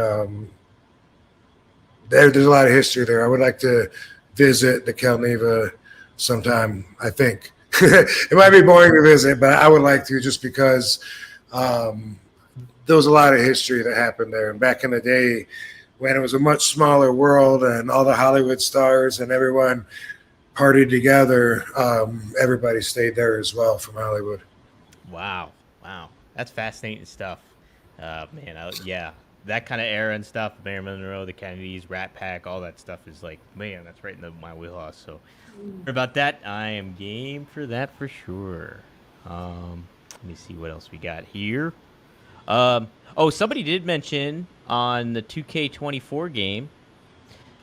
there's a lot of history there. I would like to visit the Calneva sometime, I think. It might be boring to visit, but I would like to, just because there was a lot of history that happened there. And back in the day, when it was a much smaller world and all the Hollywood stars and everyone partied together, everybody stayed there as well from Hollywood. Wow. That's fascinating stuff. Man, that kind of era and stuff, Marilyn Monroe, the Kennedys, Rat Pack, all that stuff is like, man, that's right in my wheelhouse. So about that, I am game for that for sure. Let me see what else we got here. Somebody did mention on the 2K24 game.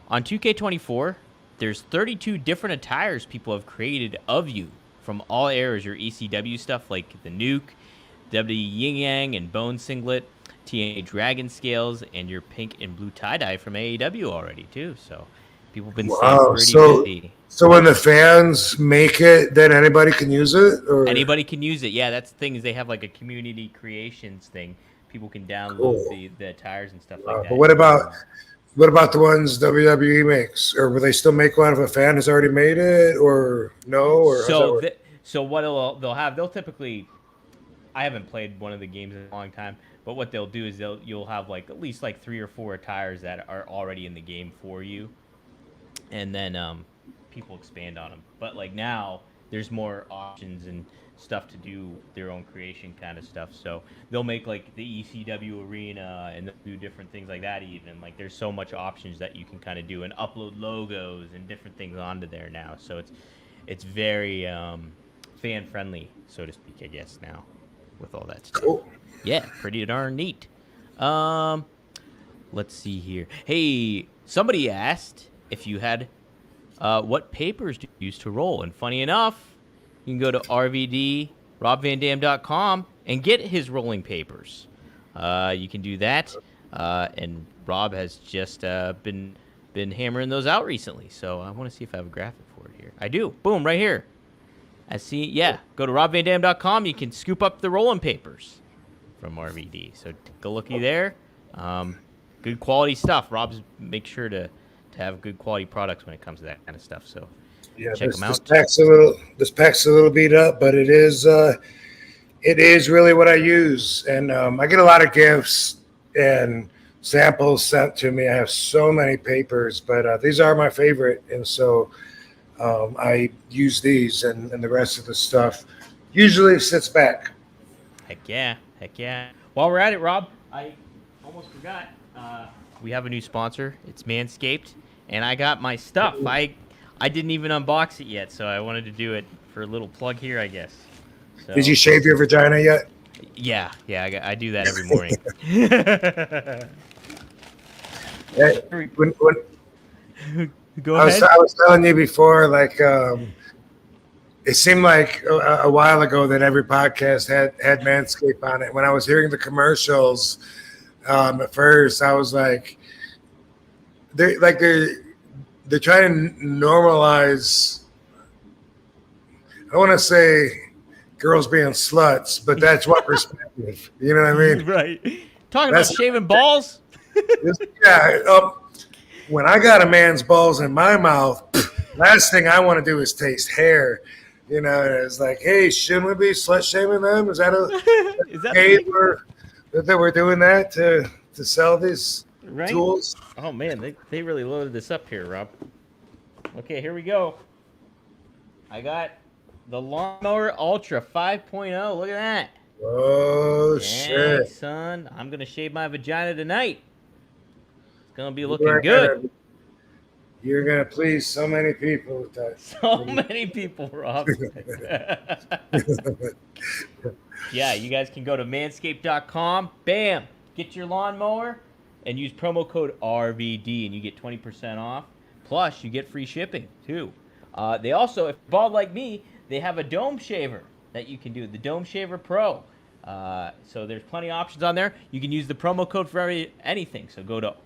On 2K24, there's 32 different attires people have created of you from all eras. Your ECW stuff like the Nuke, WWE Yin Yang and Bone Singlet, TNA Dragon Scales, and your pink and blue tie-dye from AEW already too. So people have been staying pretty busy. So when the fans make it, then anybody can use it? Or? Anybody can use it. Yeah, that's the thing, is they have like a community creations thing. People can download the attires and stuff like that. But what about the ones WWE makes? Or will they still make one if a fan has already made it, or no? Or so what they'll typically, I haven't played one of the games in a long time, but what they'll do is you'll have like at least like 3 or 4 attires that are already in the game for you, and then people expand on them. But like now, there's more options and stuff to do their own creation kind of stuff. So they'll make like the ECW arena and they'll do different things like that. Even like there's so much options that you can kind of do and upload logos and different things onto there now. So it's very fan friendly, so to speak, I guess now with all that stuff. Cool. Yeah, pretty darn neat. Let's see here. Hey, somebody asked if you had what papers do you use to roll? And funny enough, you can go to RVD, RobVanDam.com, and get his rolling papers. You can do that. And Rob has just been hammering those out recently. So I want to see if I have a graphic for it here. I do. Boom, right here. I see. Yeah, go to RobVanDam.com. You can scoop up the rolling papers from RVD. So take a looky there. Good quality stuff. Rob's make sure to have good quality products when it comes to that kind of stuff. So Yeah, check them out. This pack's a little beat up, but it is really what I use, and I get a lot of gifts and samples sent to me. I have so many papers, but these are my favorite, and so I use these, and the rest of the stuff usually sits back. Heck yeah. While we're at it, Rob, I almost forgot. We have a new sponsor. It's Manscaped, and I got my stuff. I didn't even unbox it yet, so I wanted to do it for a little plug here, I guess. So, Did you shave your vagina yet? Yeah, I do that every morning. Go ahead. I was telling you before, like it seemed like a while ago that every podcast had Manscaped on it. When I was hearing the commercials, at first I was like, they're trying to normalize. I want to say girls being sluts, but that's what perspective. You know what I mean? Right. Talking about shaving balls. Yeah. When I got a man's balls in my mouth, last thing I want to do is taste hair. You know, it's like, hey, shouldn't we be slut shaming them? Is that that we're doing that to sell these tools? Oh man, they really loaded this up here, Rob. Okay, here we go. I got the Lawnmower Ultra 5.0. Look at that. Oh, shit. Son. I'm going to shave my vagina tonight. It's going to be looking good. You're going to please so many people with that. So many people, Rob. Yeah, you guys can go to manscaped.com. Bam. Get your lawnmower and use promo code RVD, and you get 20% off. Plus, you get free shipping, too. They also, if you're bald like me, they have a dome shaver that you can do, the Dome Shaver Pro. So there's plenty of options on there. You can use the promo code for anything. So go to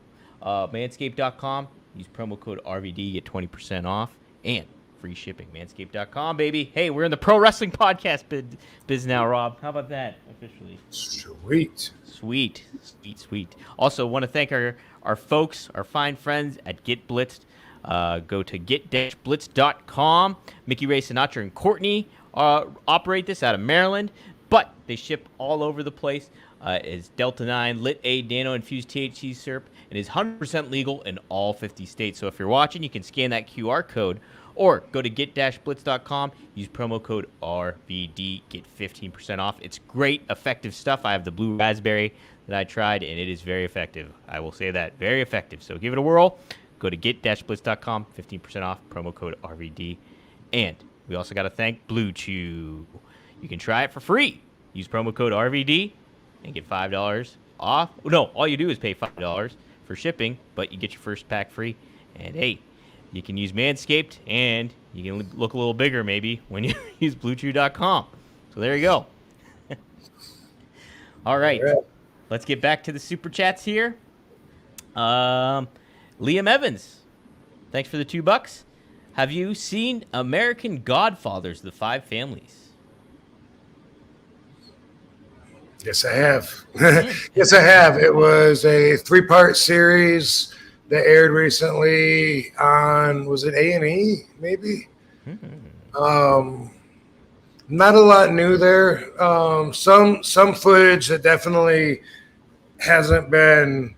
manscaped.com, use promo code RVD, get 20% off, and free shipping. Manscaped.com, baby. Hey, we're in the pro wrestling podcast biz now, Rob. How about that officially? Sweet. Also, want to thank our folks, our fine friends at Get Blitzed. Go to get-blitz.com. Mickey Ray Sinatra and Courtney operate this out of Maryland, but they ship all over the place. It's Delta 9, Lit A, Nano-infused THC syrup, and is 100% legal in all 50 states. So if you're watching, you can scan that QR code or go to get-blitz.com, use promo code RVD, get 15% off. It's great, effective stuff. I have the blue raspberry that I tried, and it is very effective. I will say that, very effective. So give it a whirl. Go to get-blitz.com, 15% off, promo code RVD. And we also got to thank Blue Chew. You can try it for free. Use promo code RVD and get $5 off. No, all you do is pay $5 for shipping, but you get your first pack free. And hey, you can use Manscaped, and you can look a little bigger maybe when you use BlueChew.com. So there you go. All right, let's get back to the super chats here. Liam Evans, thanks for the $2. Have you seen American Godfathers, The Five Families? Yes, I have. Yes, I have. It was a 3-part series that aired recently on, was it A&E, maybe? Mm-hmm. Not a lot new there. Some footage that definitely hasn't been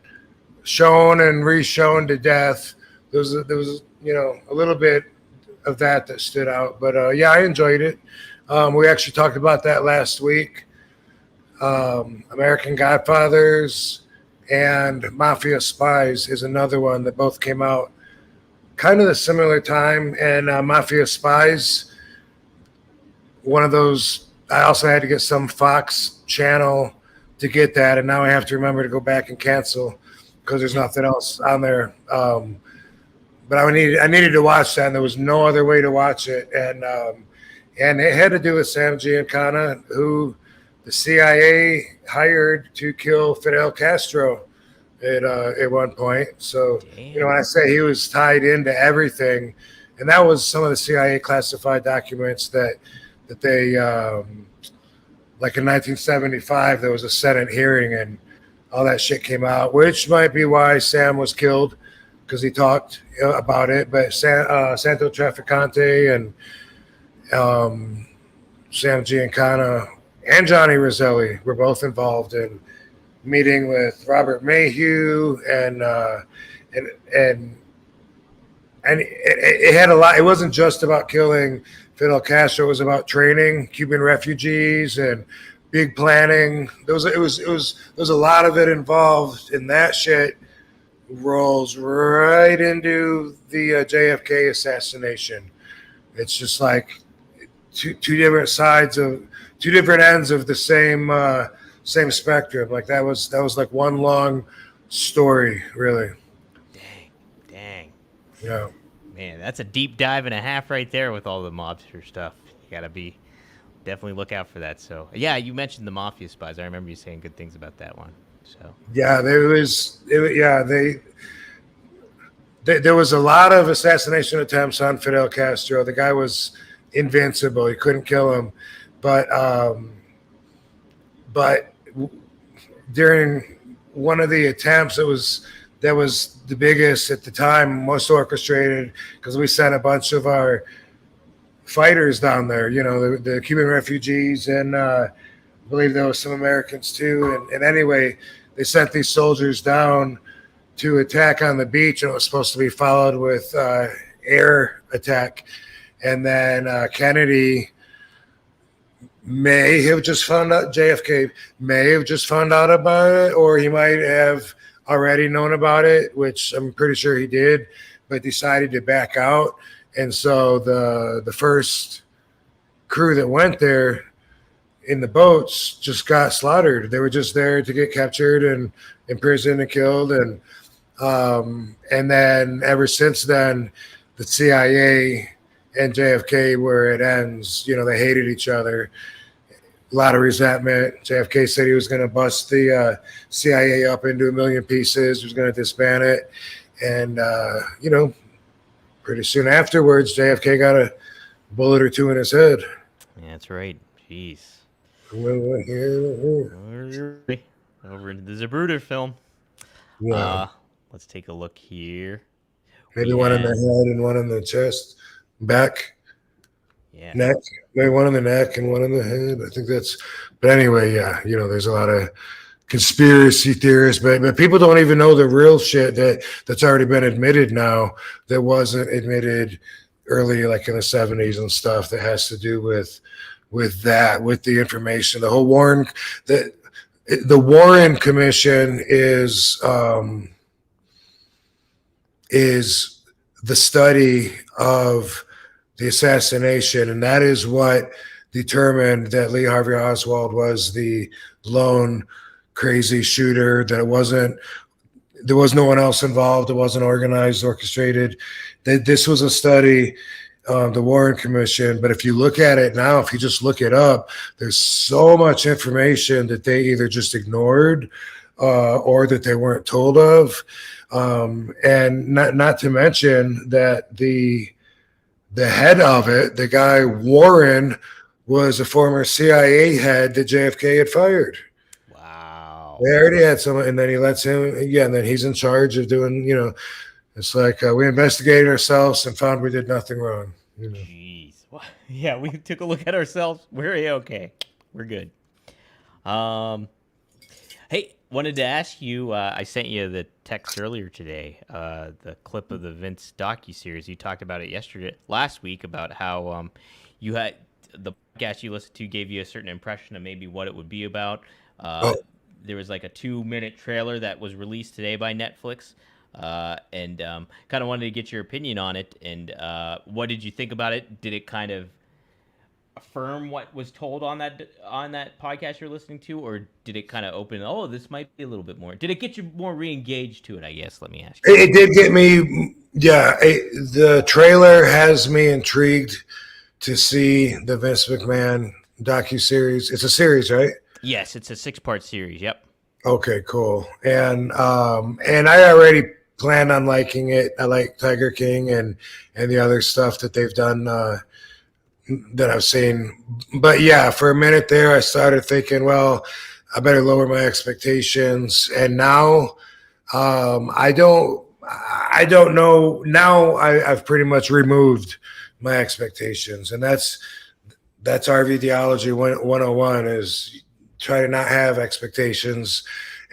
shown and reshown to death. There was a little bit of that stood out, but yeah, I enjoyed it. We actually talked about that last week. American Godfathers and Mafia Spies is another one that both came out kind of a similar time. And Mafia Spies, one of those, I also had to get some Fox channel to get that, and now I have to remember to go back and cancel because there's nothing else on there. But I needed to watch that, and there was no other way to watch it. And it had to do with Sam Giancana, who the CIA hired to kill Fidel Castro at one point. So, Damn. when I say he was tied into everything, and that was some of the CIA classified documents that they, like in 1975, there was a Senate hearing and all that shit came out, which might be why Sam was killed, because he talked about it. But Santo Trafficante and Sam Giancana and Johnny Roselli were both involved in meeting with Robert Mayhew, and it had a lot. It wasn't just about killing Fidel Castro. It was about training Cuban refugees and big planning. There was a lot of it involved, and that shit rolls right into the JFK assassination. It's just like two different sides of two different ends of the same spectrum. Like that was like one long story, really. Dang. Yeah. Man, that's a deep dive and a half right there with all the mobster stuff. You gotta definitely look out for that. So yeah, you mentioned the Mafia Spies. I remember you saying good things about that one. So yeah, there was a lot of assassination attempts on Fidel Castro. The guy was invincible. You couldn't kill him. But during one of the attempts, that was the biggest at the time, most orchestrated, because we sent a bunch of our fighters down there, the Cuban refugees, and I believe there was some Americans too. And anyway, they sent these soldiers down to attack on the beach, and it was supposed to be followed with air attack. And then Kennedy may have just found out, JFK may have just found out about it, or he might have already known about it, which I'm pretty sure he did, but decided to back out. And so the first crew that went there in the boats just got slaughtered. They were just there to get captured and imprisoned and killed. And then ever since then, the CIA and JFK were at ends. They hated each other. A lot of resentment. JFK said he was going to bust the CIA up into a million pieces. He was going to disband it. And, pretty soon afterwards, JFK got a bullet or two in his head. yeah, that's right. Jeez. Over into the Zapruder film. Yeah. Let's take a look here. Maybe one in the head and one in the chest, back. Yeah. Neck, maybe one in the neck and one in the head. I think that's, but anyway, yeah, there's a lot of conspiracy theorists, but people don't even know the real shit that's already been admitted now that wasn't admitted early, like in the 70s and stuff, that has to do with the information. The whole the Warren Commission is the study of the assassination, and that is what determined that Lee Harvey Oswald was the lone crazy shooter, that there was no one else involved, it wasn't organized, orchestrated, that this was a study, the Warren Commission. But if you look at it now, if you just look it up, there's so much information that they either just ignored or that they weren't told of, and not to mention that the head of it, the guy Warren, was a former CIA head that JFK had fired. Wow. They already had someone, and then he lets him, and then he's in charge of doing, it's like we investigated ourselves and found we did nothing wrong. Jeez. jeez. Yeah, we took a look at ourselves. We're okay. We're good. Hey, wanted to ask you. I sent you the text earlier today. The clip of the Vince docuseries. You talked about it last week, about how you had the podcast you listened to gave you a certain impression of maybe what it would be about. Oh, There was like a 2-minute trailer that was released today by Netflix. And kind of wanted to get your opinion on it. And what did you think about it? Did it kind of affirm what was told on that podcast you're listening to, or did it kind of open? Oh, this might be a little bit more. Did it get you more re-engaged to it? I guess. Let me ask you. it did get me. Yeah, the trailer has me intrigued to see the Vince McMahon docuseries. It's a series, right? Yes, it's a 6-part series. Yep. Okay, cool. And I already planned on liking it. I like Tiger King and the other stuff that they've done that I've seen. But yeah, for a minute there, I started thinking, well, I better lower my expectations. And now I don't know. Now I've pretty much removed my expectations, and that's RV Theology 101 is try to not have expectations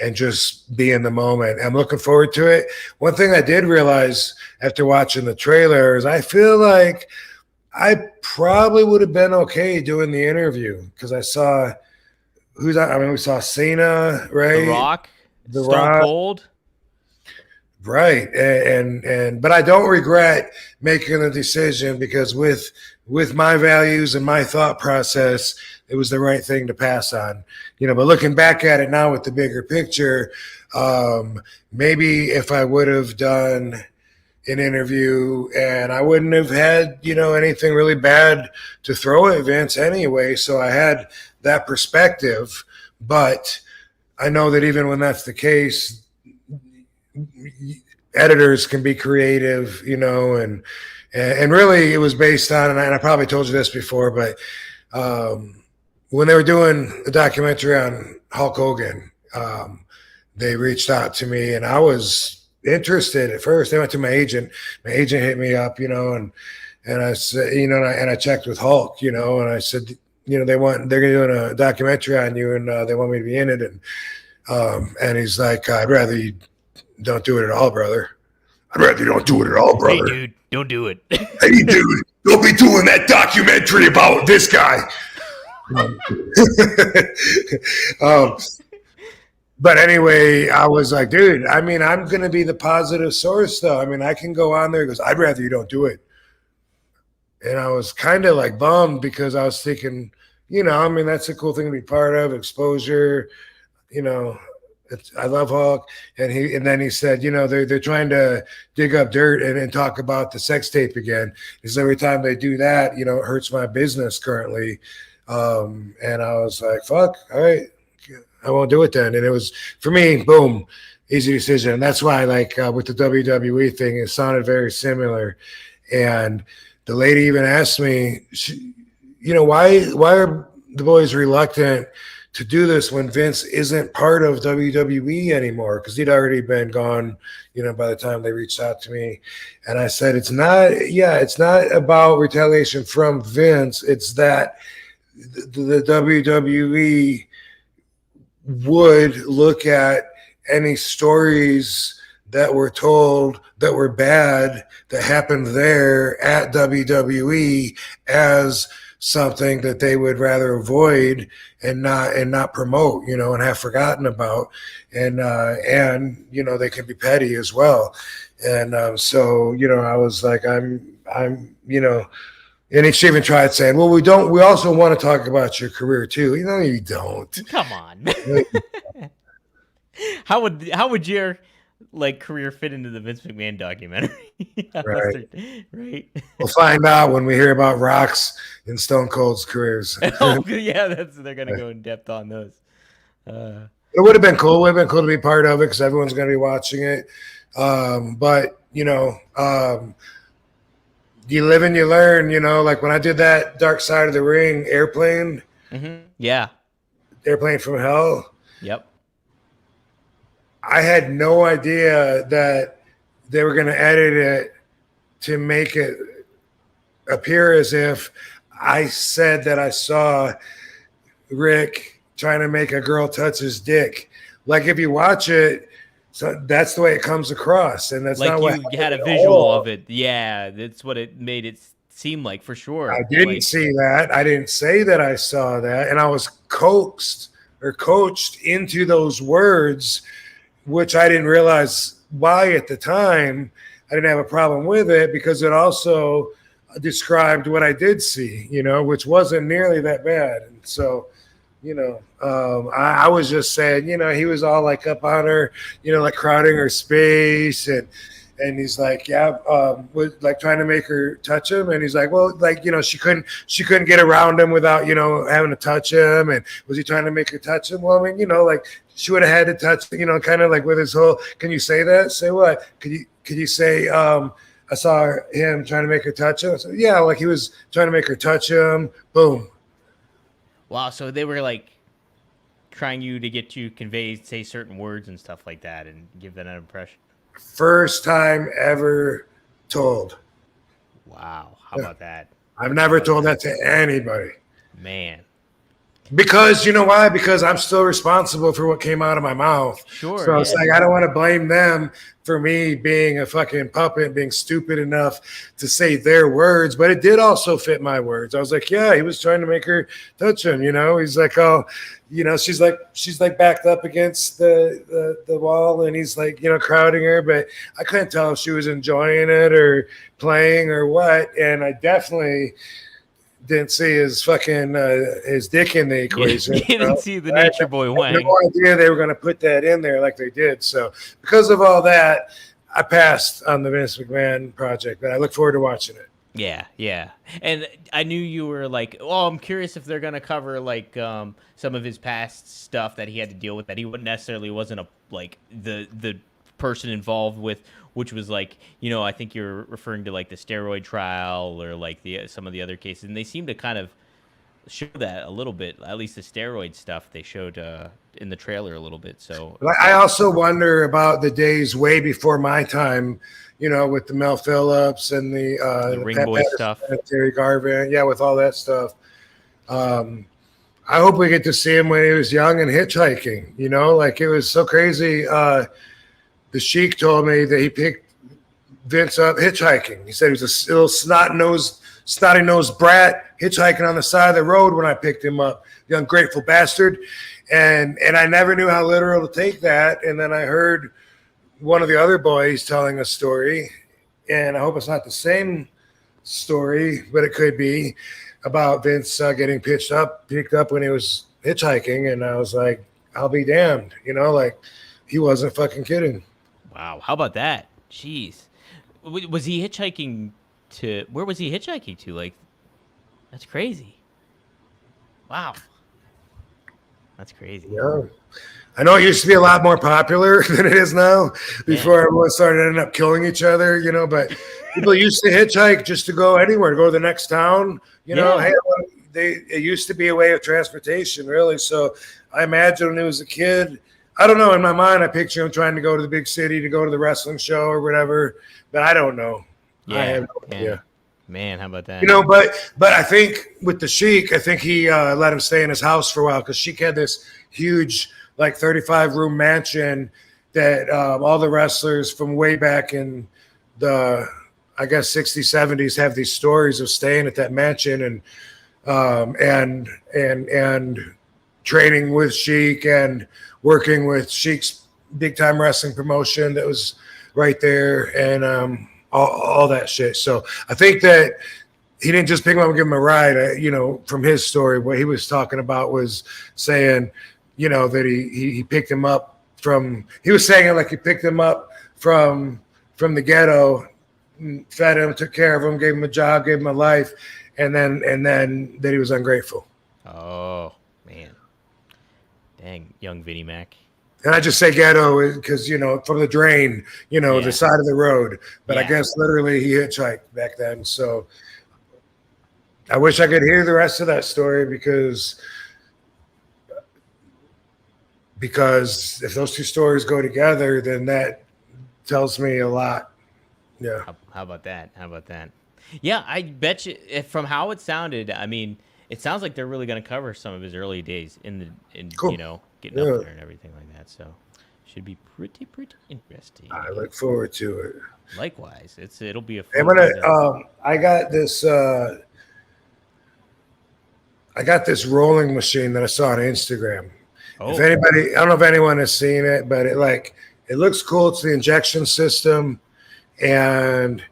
and just be in the moment. I'm looking forward to it. One thing I did realize after watching the trailer is I feel like I probably would have been okay doing the interview because I saw we saw Cena, right? The Rock, The Stone Rock. Cold. Right. And but I don't regret making the decision because with my values and my thought process, it was the right thing to pass on. But looking back at it now with the bigger picture, maybe if I would have done an interview and I wouldn't have had, anything really bad to throw at Vince anyway. So I had that perspective, but I know that even when that's the case, editors can be creative, and really it was based on, and I probably told you this before, but when they were doing a documentary on Hulk Hogan, they reached out to me and I was interested at first. They went to my agent. My agent hit me up, and I said, and I checked with Hulk, and I said, they're going to do a documentary on you and they want me to be in it. And he's like, I'd rather you don't do it at all, brother. I'd rather you don't do it at all, brother. Hey, dude, don't do it. Hey, dude, don't be doing that documentary about this guy. But anyway, I was like, dude, I'm going to be the positive source, though. I can go on there. He goes, I'd rather you don't do it. And I was kind of like bummed because I was thinking, that's a cool thing to be part of, exposure, I love Hulk, and then he said, they're trying to dig up dirt and talk about the sex tape again. Because every time they do that, it hurts my business currently. And I was like, fuck, all right, I won't do it then. And it was for me, boom, easy decision. And that's why, like with the WWE thing, it sounded very similar. And the lady even asked me, why are the boys reluctant to do this when Vince isn't part of WWE anymore? Because he'd already been gone, by the time they reached out to me. And I said, it's not about retaliation from Vince. It's that the WWE would look at any stories that were told that were bad that happened there at WWE as something that they would rather avoid and not promote, and have forgotten about, and they can be petty as well, and so I was like, I'm and she even tried saying, well, we also want to talk about your career too. You don't. Come on. How would your career fit into the Vince McMahon documentary? Right. We'll find out when we hear about Rock's and Stone Cold's careers. Yeah, they're gonna go in depth on those. It would have been cool. It would have been cool to be part of it because everyone's going to be watching it. But you live and you learn. Like when I did that Dark Side of the Ring airplane. Mm-hmm. Yeah. Airplane from Hell. Yep. I had no idea that they were going to edit it to make it appear as if I said that I saw Rick trying to make a girl touch his dick. Like if you watch it, so that's the way it comes across, and that's Like not what you had a happened at visual all. of it. Yeah, that's what it made it seem like for I sure. didn't Like, see that. I didn't say that I saw that, and I was coaxed or coached into those words, which I didn't realize why at the time. I didn't have a problem with it because it also described what I did see, which wasn't nearly that bad. And so, I was just saying, he was all like up on her, like crowding her space, and he's like, yeah, was like trying to make her touch him, and he's like, well, like she couldn't get around him without having to touch him, and was he trying to make her touch him? Well, I mean, like she would have had to touch, kind of like with his whole. Can you say that? Say what? Could you say? I saw him trying to make her touch him. I said, yeah, like he was trying to make her touch him. Boom. wow. So they were like trying to get you convey, say certain words and stuff like that, and give that an impression. First time ever told. Wow. How about that? I've never told that to anybody. Man. Because you know why? Because I'm still responsible for what came out of my mouth. Sure. So it's like I don't want to blame them for me being a fucking puppet, being stupid enough to say their words, but it did also fit my words. I was like, yeah, he was trying to make her touch him. He's like, oh, she's like backed up against the wall, and he's like, crowding her, but I couldn't tell if she was enjoying it or playing or what. And I definitely didn't see his fucking his dick in the equation. You didn't see the Nature Boy I had Wang. no idea they were going to put that in there like they did. So because of all that, I passed on the Vince McMahon project, but I look forward to watching it. Yeah, yeah. And I knew you were like, oh, I'm curious if they're gonna cover like some of his past stuff that he had to deal with that he wouldn't necessarily wasn't the person involved with, which was like, I think you're referring to like the steroid trial or like some of the other cases, and they seem to kind of show that a little bit, at least the steroid stuff they showed in the trailer a little bit. So I also wonder about the days way before my time, with the Mel Phillips and the Ring Pat Boy Patterson, stuff. Terry Garvin, with all that stuff. I hope we get to see him when he was young and hitchhiking. Like it was so crazy. The Sheik told me that he picked Vince up hitchhiking. He said he was a little snotty-nosed brat hitchhiking on the side of the road when I picked him up, the ungrateful bastard. And I never knew how literal to take that. And then I heard one of the other boys telling a story, and I hope it's not the same story, but it could be, about Vince getting picked up when he was hitchhiking. And I was like, I'll be damned, like he wasn't fucking kidding. Wow, how about that? Jeez, was he hitchhiking to? Where was he hitchhiking to? Like, that's crazy. Wow, that's crazy. Yeah, I know it used to be a lot more popular than it is now. Before everyone started ending up killing each other, but people used to hitchhike just to go anywhere, to go to the next town. It used to be a way of transportation, really. So I imagine when he was a kid. I don't know. In my mind, I picture him trying to go to the big city to go to the wrestling show or whatever, but I don't know. Yeah, I have no idea. Man, how about that? But I think with the Sheik, I think he let him stay in his house for a while because Sheik had this huge, like 35-room mansion that all the wrestlers from way back in the, I guess, 60s, 70s have these stories of staying at that mansion and training with Sheik and working with Sheik's big time wrestling promotion that was right there, and all that shit. So I think that he didn't just pick him up and give him a ride. From his story, what he was talking about was saying, that he picked him up from. He was saying it like he picked him up from the ghetto, fed him, took care of him, gave him a job, gave him a life, and then that he was ungrateful. Oh man. Dang, young Vinnie Mac. And I just say ghetto because, from the drain, the side of the road. But I guess literally he hitchhiked back then. So I wish I could hear the rest of that story because if those two stories go together, then that tells me a lot. Yeah. How about that? How about that? Yeah, I bet you. From how it sounded, I mean, it sounds like they're really going to cover some of his early days in Cool. getting up Yeah. there and everything like that. So, should be pretty interesting. I look forward to it. Likewise, it'll be a I'm fun gonna. thing to. I got this. I got this rolling machine that I saw on Instagram. If Oh, anybody, I don't know if anyone has seen it, but it looks cool. It's the injection system, and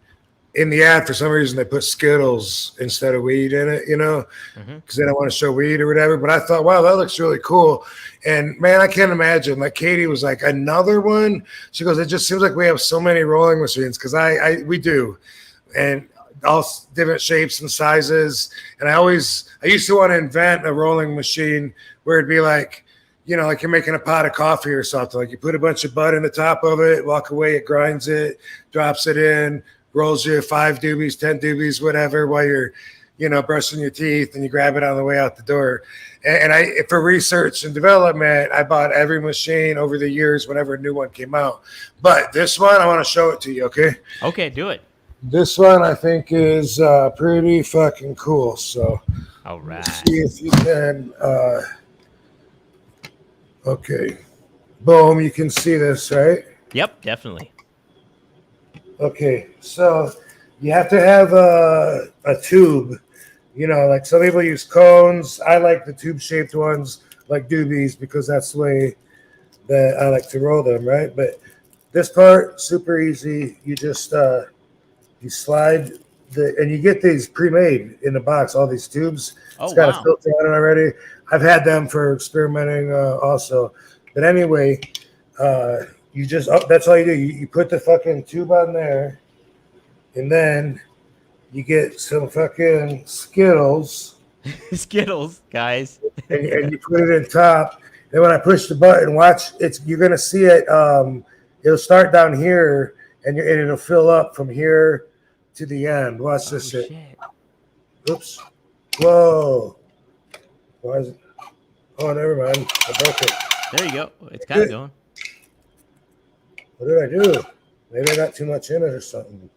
in the ad, for some reason, they put Skittles instead of weed in it, because they don't want to show weed or whatever. But I thought, wow, that looks really cool. And man, I can't imagine. Like Katie was like, another one. She goes, it just seems like we have so many rolling machines because we do, and all different shapes and sizes. And I used to want to invent a rolling machine where it'd be like, like you're making a pot of coffee or something. Like you put a bunch of bud in the top of it, walk away, it grinds it, drops it in, rolls you 5 doobies, 10 doobies, whatever, while you're, brushing your teeth, and you grab it on the way out the door. And for research and development, I bought every machine over the years whenever a new one came out. But this one, I want to show it to you, okay? okay, do it. This one I think is pretty fucking cool. So, All right. see if you can. Okay, boom! You can see this, right? Yep, definitely. Okay, so you have to have a tube. Like some people use cones. I like the tube-shaped ones, like doobies, because that's the way that I like to roll them, right? But this part, super easy. You just you slide and you get these pre-made in the box, all these tubes. It's got a filter on it already. I've had them for experimenting also. But anyway, you just, that's all you do. You put the fucking tube on there, and then you get some fucking Skittles. Skittles, guys. and you put it in top. Then when I push the button, watch, you're going to see it. It'll start down here, and it'll fill up from here to the end. Watch this shit. Oops. Whoa. Why is it? Oh, never mind. I broke it. There you go. It's kind of going. What did I do? Maybe I got too much in it or something.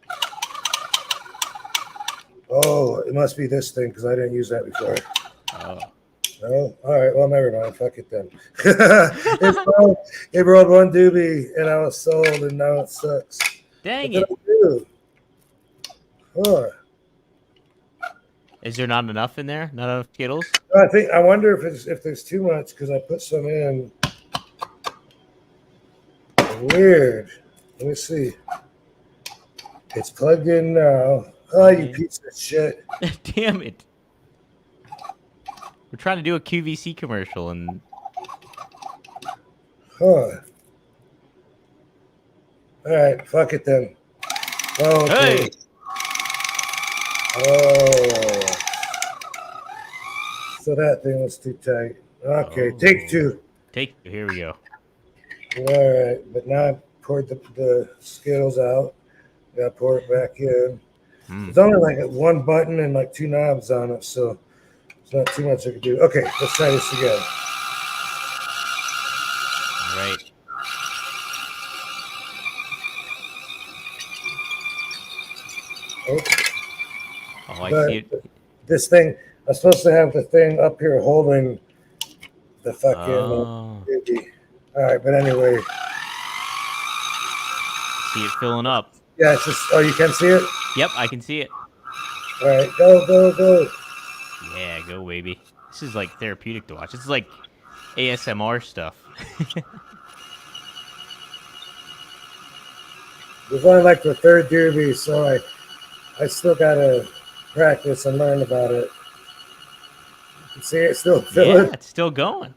Oh, it must be this thing because I didn't use that before. Oh. No? All right. Well, never mind. Fuck it then. It rolled one doobie and I was sold, and now it sucks. Dang what it. Did I do? Huh. Is there not enough in there? Not enough Skittles? I wonder if there's too much because I put some in. Weird. Let me see. It's plugged in now. Oh, you piece of shit. Damn it. We're trying to do a QVC commercial and. Huh. All right. Fuck it then. Oh, okay. Hey! Oh. So that thing was too tight. Okay. Take two. Take two. Here we go. All right. But now I poured the Skittles out. Got to pour it back in. It's only like one button and like 2 knobs on it, so it's not too much I can do. Okay, let's try this again. All right. Okay. Oh, I see it. This thing, I'm supposed to have the thing up here holding the fucking baby. All right, but anyway. See it filling up. Yeah, it's just, oh, you can see it? Yep, I can see it. All right, go. Yeah, go, baby. This is like therapeutic to watch. This is like ASMR stuff. It's only like the third derby, so I still got to practice and learn about it. You see it still filling? Yeah, it's still going.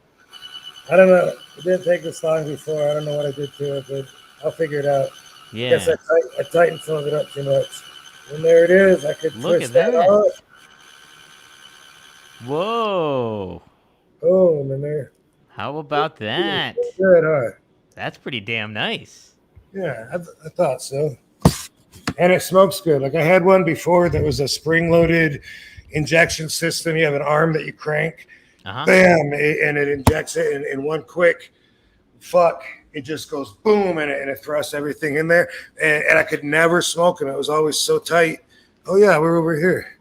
I don't know. It didn't take this long before. I don't know what I did to it, but I'll figure it out. Yeah. I guess I tightened some of it up too much. And there it is. I could Look twist at that. off. Whoa. Boom, in there. How about that? Good, huh? That's pretty damn nice. Yeah, I thought so. And it smokes good. Like I had one before that was a spring-loaded injection system. You have an arm that you crank, bam, and it injects it in one quick fuck. It just goes boom, and it thrusts everything in there. And I could never smoke them. It was always so tight. Oh yeah, we're over here,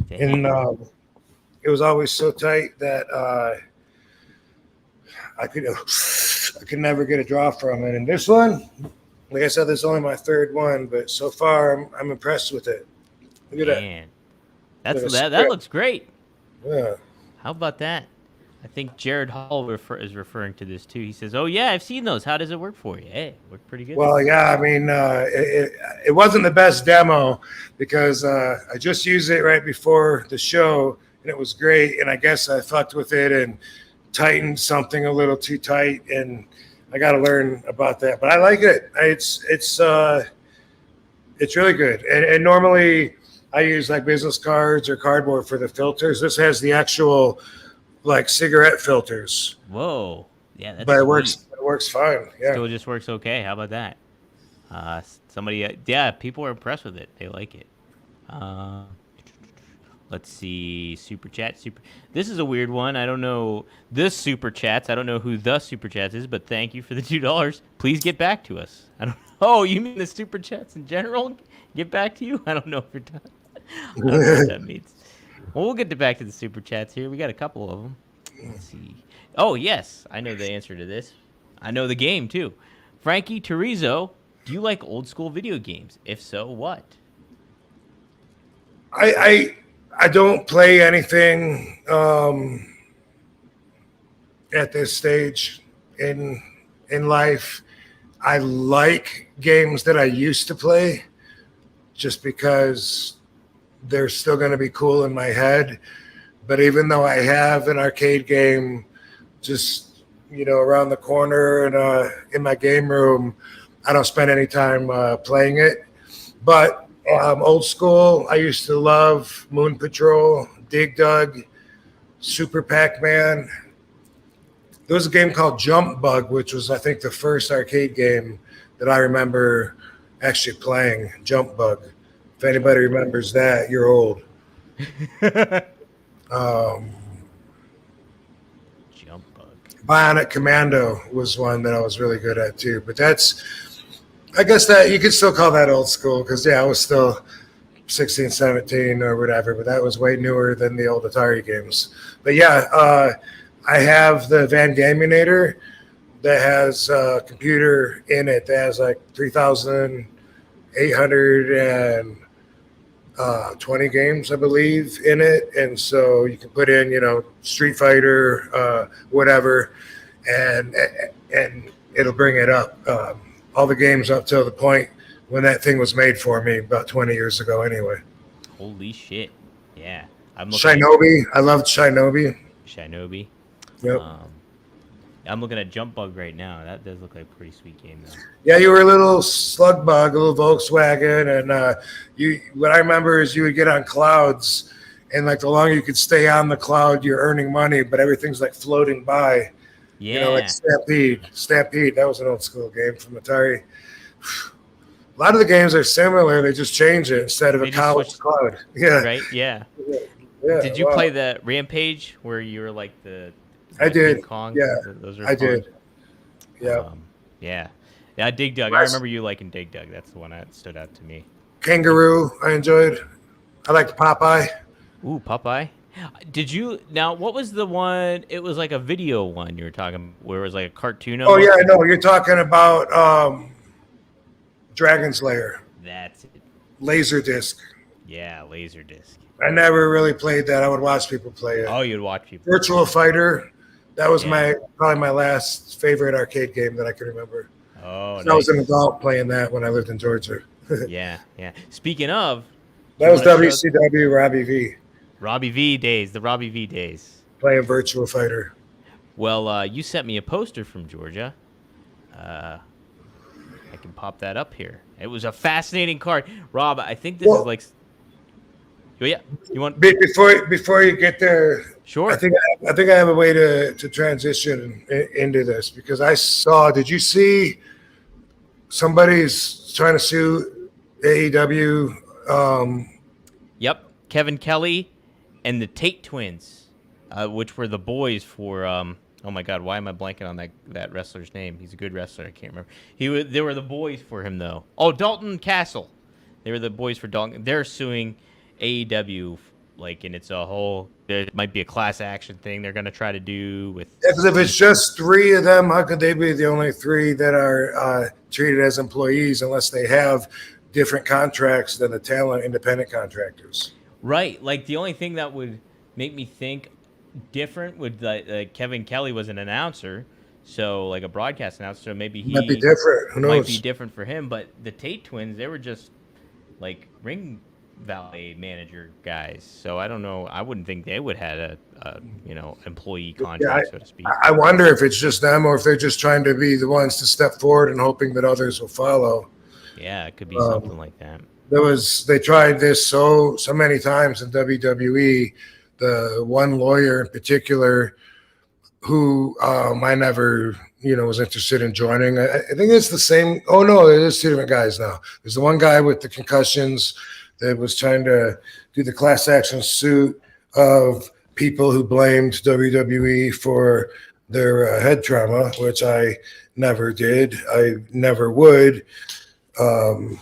Damn. and it was always so tight that I could never get a draw from it. And this one, like I said, this is only my third one, but so far I'm impressed with it. Look at that. Man, Like a that script. looks great. Yeah. How about that? I think Jared Hall is referring to this too. He says, "Oh yeah, I've seen those. How does it work for you?" Hey, worked pretty good. Well, yeah, I mean, it wasn't the best demo because I just used it right before the show, and it was great. And I guess I fucked with it and tightened something a little too tight, and I got to learn about that. But I like it. It's really good. And normally I use like business cards or cardboard for the filters. This has the actual like cigarette filters. Whoa, yeah, that's But it sweet. works. It works fine. Yeah. Still just works okay. How about that? Yeah, people are impressed with it. They like it. Let's see, super chat. This is a weird one. I don't know this super chats. I don't know who the super chats is, but thank you for the $2. Please get back to us. I don't. Oh, you mean the super chats in general? Get back to you? I don't know if you're done. I don't know what that means. Well, we'll get back to the super chats here. We got a couple of them. Let's see. Oh, yes. I know the answer to this. I know the game, too. Frankie Turizo, do you like old school video games? If so, what? I don't play anything at this stage in life. I like games that I used to play just because they're still going to be cool in my head. But even though I have an arcade game just, around the corner and in my game room, I don't spend any time playing it. But old school, I used to love Moon Patrol, Dig Dug, Super Pac-Man. There was a game called Jump Bug, which was, I think, the first arcade game that I remember actually playing, Jump Bug. If anybody remembers that, you're old. Jump Bug. Bionic Commando was one that I was really good at, too. But I guess that you could still call that old school because, I was still 16, 17 or whatever, but that was way newer than the old Atari games. But I have the Van Gaminator that has a computer in it that has like 3,820 games, I believe, in it. And so you can put in, Street Fighter, whatever, and it'll bring it up. All the games up till the point when that thing was made for me about 20 years ago anyway. Holy shit. Yeah. Shinobi. I loved Shinobi. Yep. I'm looking at Jump Bug right now. That does look like a pretty sweet game, though. Yeah, you were a little slug bug, a little Volkswagen, and what I remember is you would get on clouds, and like the longer you could stay on the cloud, you're earning money, but everything's like floating by. Yeah. Like Stampede. That was an old school game from Atari. A lot of the games are similar. They just change it instead of a college cloud. Yeah. Right. Yeah. Did you play the Rampage where you were like the? I did. King Kong? Yeah. Those are I fun. did. Yeah. Yeah. Dig Dug. I remember you liking Dig Dug. That's the one that stood out to me. Kangaroo. I enjoyed. I liked Popeye. Ooh, Popeye. What was the one? It was like a video one you were talking where it was like a cartoon. Oh, yeah, I know. You're talking about Dragon Slayer. That's it. Laserdisc. Yeah, Laserdisc. I never really played that. I would watch people play it. Oh, you'd watch people. Virtual Fighter. That was probably my last favorite arcade game that I can remember. Oh, nice. I was an adult playing that when I lived in Georgia. Yeah. Speaking of, that was WCW Robbie V. The Robbie V days. Playing Virtual Fighter. Well, you sent me a poster from Georgia. I can pop that up here. It was a fascinating card, Rob. I think this is like. Oh, yeah, you want before you get there? Sure. I think I have a way to transition into this because I saw. Did you see somebody's trying to sue AEW? Yep, Kevin Kelly and the Tate twins, which were the boys for. Oh my God, why am I blanking on that wrestler's name? He's a good wrestler. I can't remember. They were the boys for him though. Oh, Dalton Castle. They were the boys for Dalton. They're suing AEW, like, and it's a whole, there might be a class action thing they're going to try to do with. Because if it's just 3 of them, how could they be the only 3 that are treated as employees unless they have different contracts than the talent independent contractors? Right. Like, the only thing that would make me think different would, Kevin Kelly was an announcer, so like a broadcast announcer, so maybe he Might be different. Who knows? might be different for him. But the Tate twins, they were just like ring valet manager guys, so I don't know. I wouldn't think they would have a employee contract, so to speak. I wonder if it's just them or if they're just trying to be the ones to step forward and hoping that others will follow. Yeah, it could be something like that. They tried this so many times in WWE. The one lawyer in particular who I never was interested in joining. I think it's the same. Oh no, it is 2 different guys now. There's the one guy with the concussions that was trying to do the class action suit of people who blamed WWE for their head trauma, which I never did. I never would. And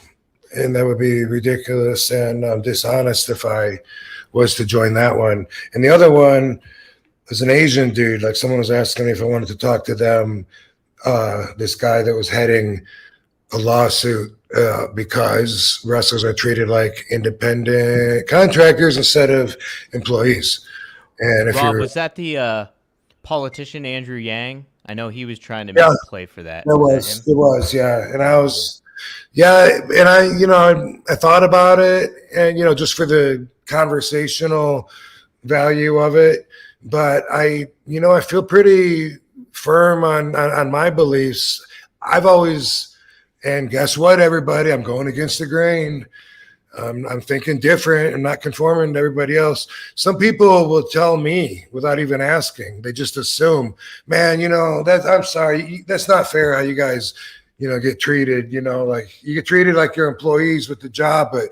that would be ridiculous and dishonest if I was to join that one. And the other one was an Asian dude. Like, someone was asking me if I wanted to talk to them. This guy that was heading a lawsuit because wrestlers are treated like independent contractors instead of employees. And if Rob, you're, was that the politician Andrew Yang? I know he was trying to make a play for that. It was, yeah. And I was, and I thought about it, and just for the conversational value of it. But I feel pretty firm on my beliefs. I've always, and guess what, everybody? I'm going against the grain. I'm thinking different. I'm not conforming to everybody else. Some people will tell me without even asking. They just assume, man, I'm sorry, that's not fair how you guys, get treated. Like, you get treated like you're employees with the job, but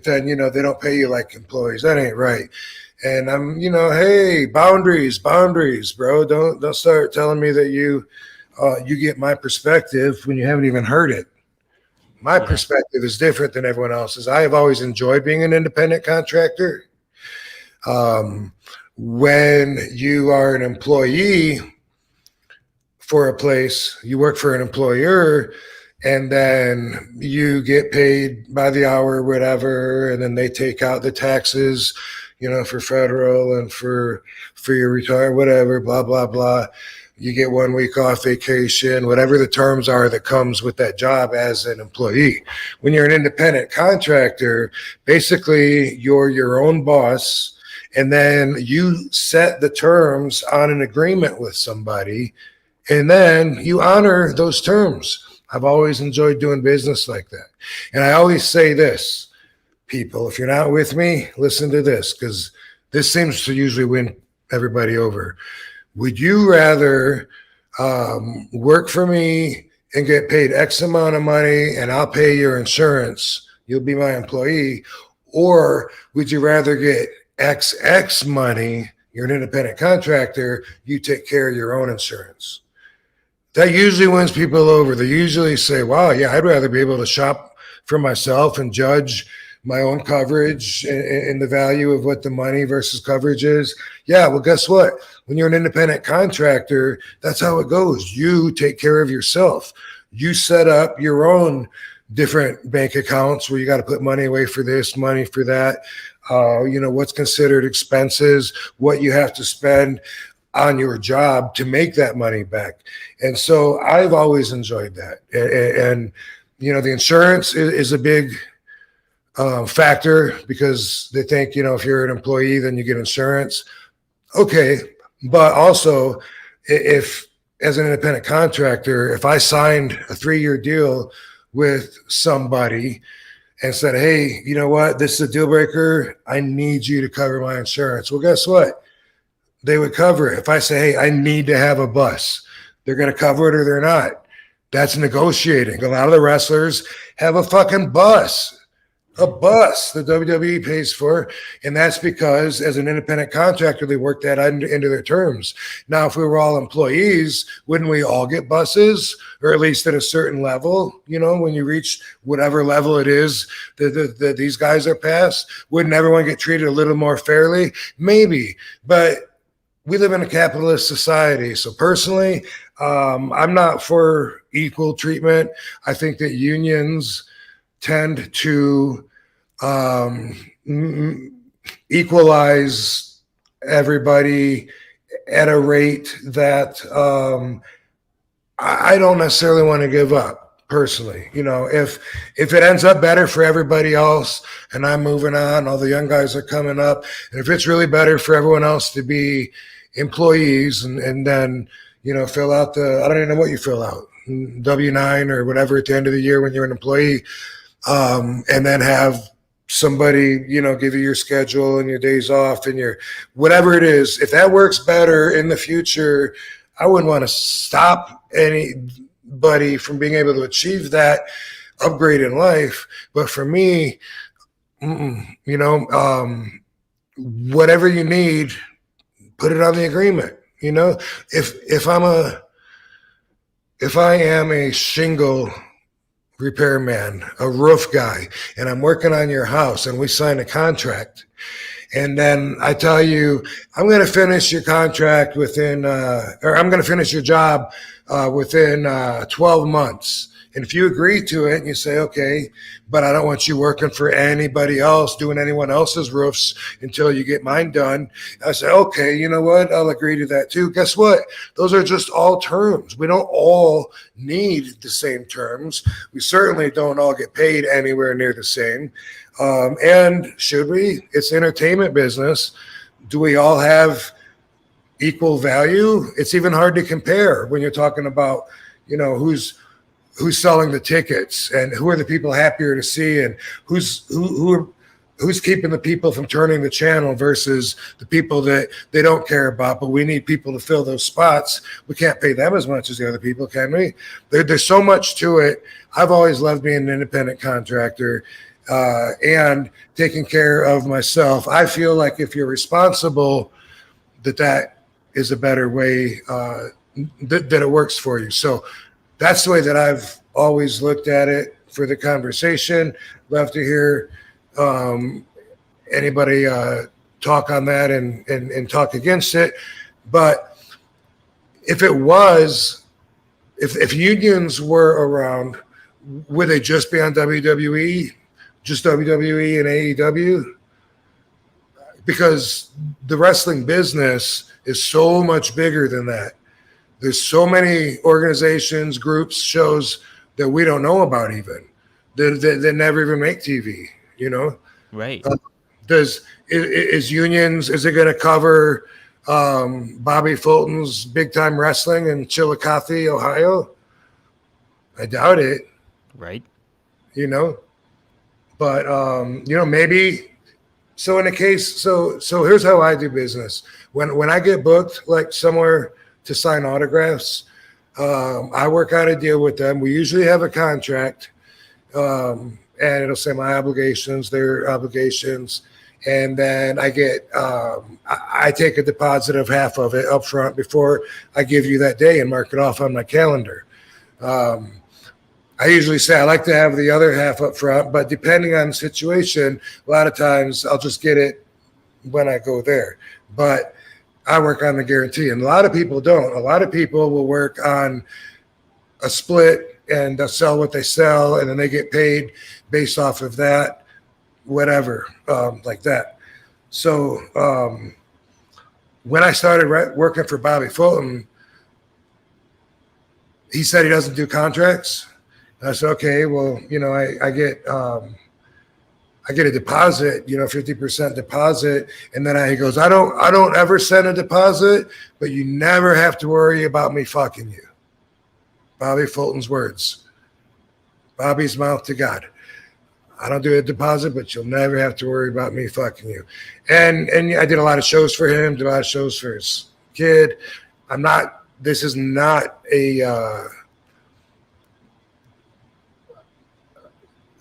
then they don't pay you like employees. That ain't right. And I'm, hey, boundaries, bro. Don't start telling me that you get my perspective when you haven't even heard it. My perspective is different than everyone else's. I have always enjoyed being an independent contractor. When you are an employee for a place, you work for an employer, and then you get paid by the hour or whatever, and then they take out the taxes, for federal and for your retirement, whatever, blah, blah, blah. You get 1 week off vacation, whatever the terms are that comes with that job as an employee. When you're an independent contractor, basically you're your own boss, and then you set the terms on an agreement with somebody, and then you honor those terms. I've always enjoyed doing business like that. And I always say this, people, if you're not with me, listen to this, because this seems to usually win everybody over. Would you rather work for me and get paid X amount of money and I'll pay your insurance, you'll be my employee, or would you rather get XX money, you're an independent contractor, you take care of your own insurance? That usually wins people over. They usually say, wow, yeah, I'd rather be able to shop for myself and judge my own coverage and the value of what the money versus coverage is. Yeah, well, guess what? When you're an independent contractor, that's how it goes. You take care of yourself. You set up your own different bank accounts where you got to put money away for this, money for that. What's considered expenses, what you have to spend on your job to make that money back. And so I've always enjoyed that. And the insurance is a big factor, because they think, if you're an employee, then you get insurance. Okay. But also, if as an independent contractor, if I signed a 3-year deal with somebody and said, hey, you know what, this is a deal breaker, I need you to cover my insurance. Well, guess what? They would cover it. If I say, hey, I need to have a bus, they're going to cover it or they're not. That's negotiating. A lot of the wrestlers have a fucking bus. A bus the WWE pays for, and that's because as an independent contractor, they work that into their terms. Now, if we were all employees, wouldn't we all get buses, or at least at a certain level? You know, when you reach whatever level it is that these guys are past, wouldn't everyone get treated a little more fairly? Maybe, but we live in a capitalist society. So personally, I'm not for equal treatment. I think that unions tend to equalize everybody at a rate that I don't necessarily want to give up personally. You know, if it ends up better for everybody else and I'm moving on, all the young guys are coming up, and if it's really better for everyone else to be employees and then, you know, fill out I don't even know what you fill out, W-9 or whatever at the end of the year when you're an employee, and then have somebody, you know, give you your schedule and your days off and your whatever it is. If that works better in the future, I wouldn't want to stop anybody from being able to achieve that upgrade in life. But for me, you know, whatever you need, put it on the agreement. You know, if I am a shingle repairman, a roof guy, and I'm working on your house and we sign a contract, and then I tell you, I'm going to finish your contract within, or I'm going to finish your job within 12 months. And if you agree to it and you say, okay, but I don't want you working for anybody else, doing anyone else's roofs until you get mine done. I say, okay, you know what? I'll agree to that too. Guess what? Those are just all terms. We don't all need the same terms. We certainly don't all get paid anywhere near the same. And should we? It's entertainment business. Do we all have equal value? It's even hard to compare when you're talking about, you know, who's selling the tickets and who are the people happier to see and who's keeping the people from turning the channel versus the people that they don't care about, but we need people to fill those spots. We can't pay them as much as the other people, can we? There's so much to it. I've always loved being an independent contractor and taking care of myself. I feel like if you're responsible, that is a better way that it works for you. So that's the way that I've always looked at it for the conversation. Love to hear anybody talk on that and talk against it. But if unions were around, would they just be on WWE, just WWE and AEW? Because the wrestling business is so much bigger than that. There's so many organizations, groups, shows that we don't know about even. That never even make TV, you know? Right. Is unions, is it going to cover Bobby Fulton's Big Time Wrestling in Chillicothe, Ohio? I doubt it. Right. You know? But, you know, maybe. So in a case, so here's how I do business. When I get booked, like somewhere to sign autographs, I work out a deal with them. We usually have a contract, and it'll say my obligations, their obligations, and then I get I take a deposit of half of it up front before I give you that day and mark it off on my calendar. I usually say I like to have the other half up front, but depending on the situation, a lot of times I'll just get it when I go there. But I work on the guarantee, and a lot of people don't. A lot of people will work on a split and they'll sell what they sell, and then they get paid based off of that, whatever, like that. So when I started working for Bobby Fulton, he said he doesn't do contracts. And I said, okay, well, you know, I get a deposit, you know, 50% deposit. And then he goes, I don't ever send a deposit, but you never have to worry about me fucking you. Bobby Fulton's words. Bobby's mouth to God. I don't do a deposit, but you'll never have to worry about me fucking you. And I did a lot of shows for him, did a lot of shows for his kid. This is not a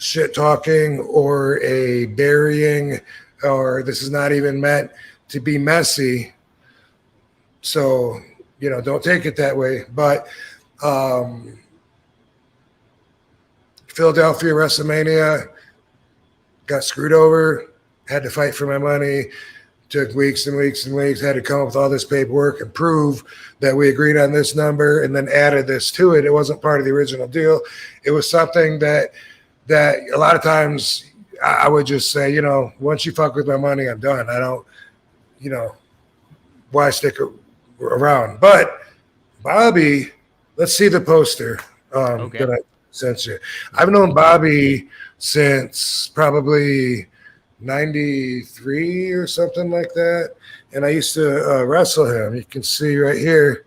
shit talking or a burying, or this is not even meant to be messy. So, don't take it that way. But Philadelphia WrestleMania, got screwed over, had to fight for my money, took weeks and weeks and weeks, had to come up with all this paperwork and prove that we agreed on this number and then added this to it. It wasn't part of the original deal. It was something that a lot of times I would just say, once you fuck with my money, I'm done. I don't, why stick around? But Bobby, let's see the poster that I sent you. I've known Bobby since probably 93 or something like that, and I used to wrestle him. You can see right here.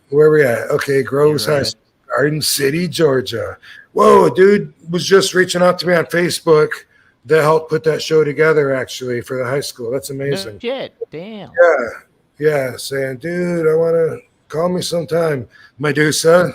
Where we at? Okay, Groves High School, Garden City, Georgia. Whoa, dude was just reaching out to me on Facebook that helped put that show together, actually, for the high school. That's amazing. No shit, damn. Yeah, saying, dude, I want to call me sometime. Medusa.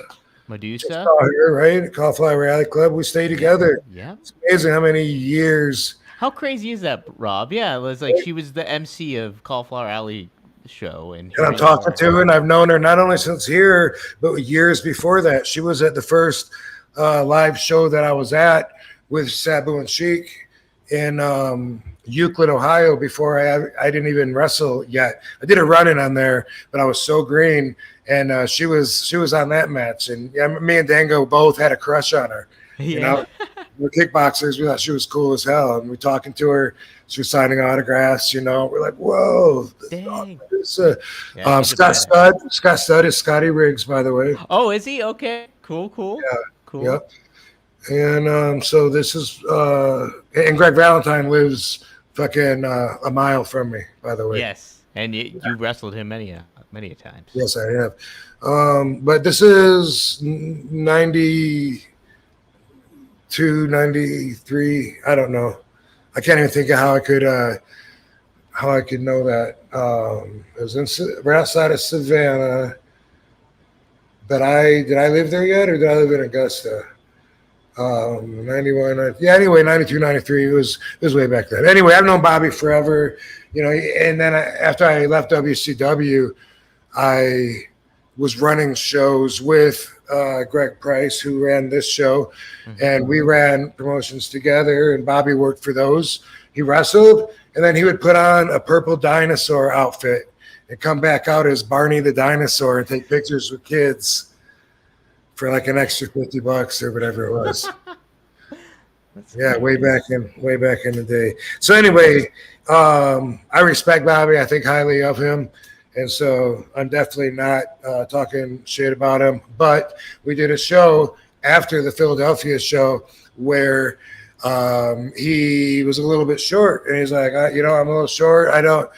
Just saw her, right? Cauliflower Alley Club. We stay together. Yeah. It's amazing how many years. How crazy is that, Rob? Yeah, it was like she was the MC of Cauliflower Alley show. And I'm talking to her, and I've known her not only since here, but years before that. She was at the first live show that I was at with Sabu and Sheik in Euclid, Ohio, before I didn't even wrestle yet. I did a run-in on there, but I was so green. And she was on that match, and me and Dango both had a crush on her. Yeah. We're kickboxers. We thought she was cool as hell, and we're talking to her. She was signing autographs. We're like, whoa. Dang. Scott Studd is Scotty Riggs, by the way. Oh, is he? Okay. Cool. Yeah. Cool. Yep. And so this is and Greg Valentine lives fucking a mile from me, by the way. Yes, and you wrestled him many a times. Yes, I have. But this is 92, 93. I don't know. I can't even think of how I could know that. It was right outside of Savannah. Did I live there yet, or did I live in Augusta? 91. Yeah. Anyway, 92, 93. It was way back then. Anyway, I've known Bobby forever. And then after I left WCW, I was running shows with Greg Price, who ran this show, and we ran promotions together, and Bobby worked for those. He wrestled, and then he would put on a purple dinosaur outfit and come back out as Barney the dinosaur and take pictures with kids for like an extra $50 or whatever it was. Yeah, way back in the day. So anyway, I respect Bobby. I think highly of him. And so I'm definitely not talking shit about him. But we did a show after the Philadelphia show where he was a little bit short. And he's like, I'm a little short. I don't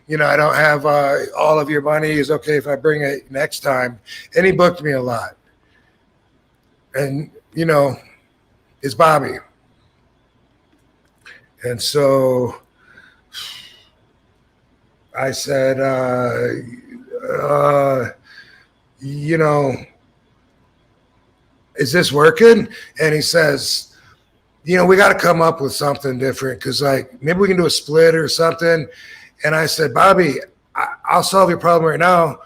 have all of your money. It's okay if I bring it next time. And he booked me a lot. And, it's Bobby. And so I said, is this working? And he says, we got to come up with something different because, maybe we can do a split or something. And I said, Bobby, I'll solve your problem right now.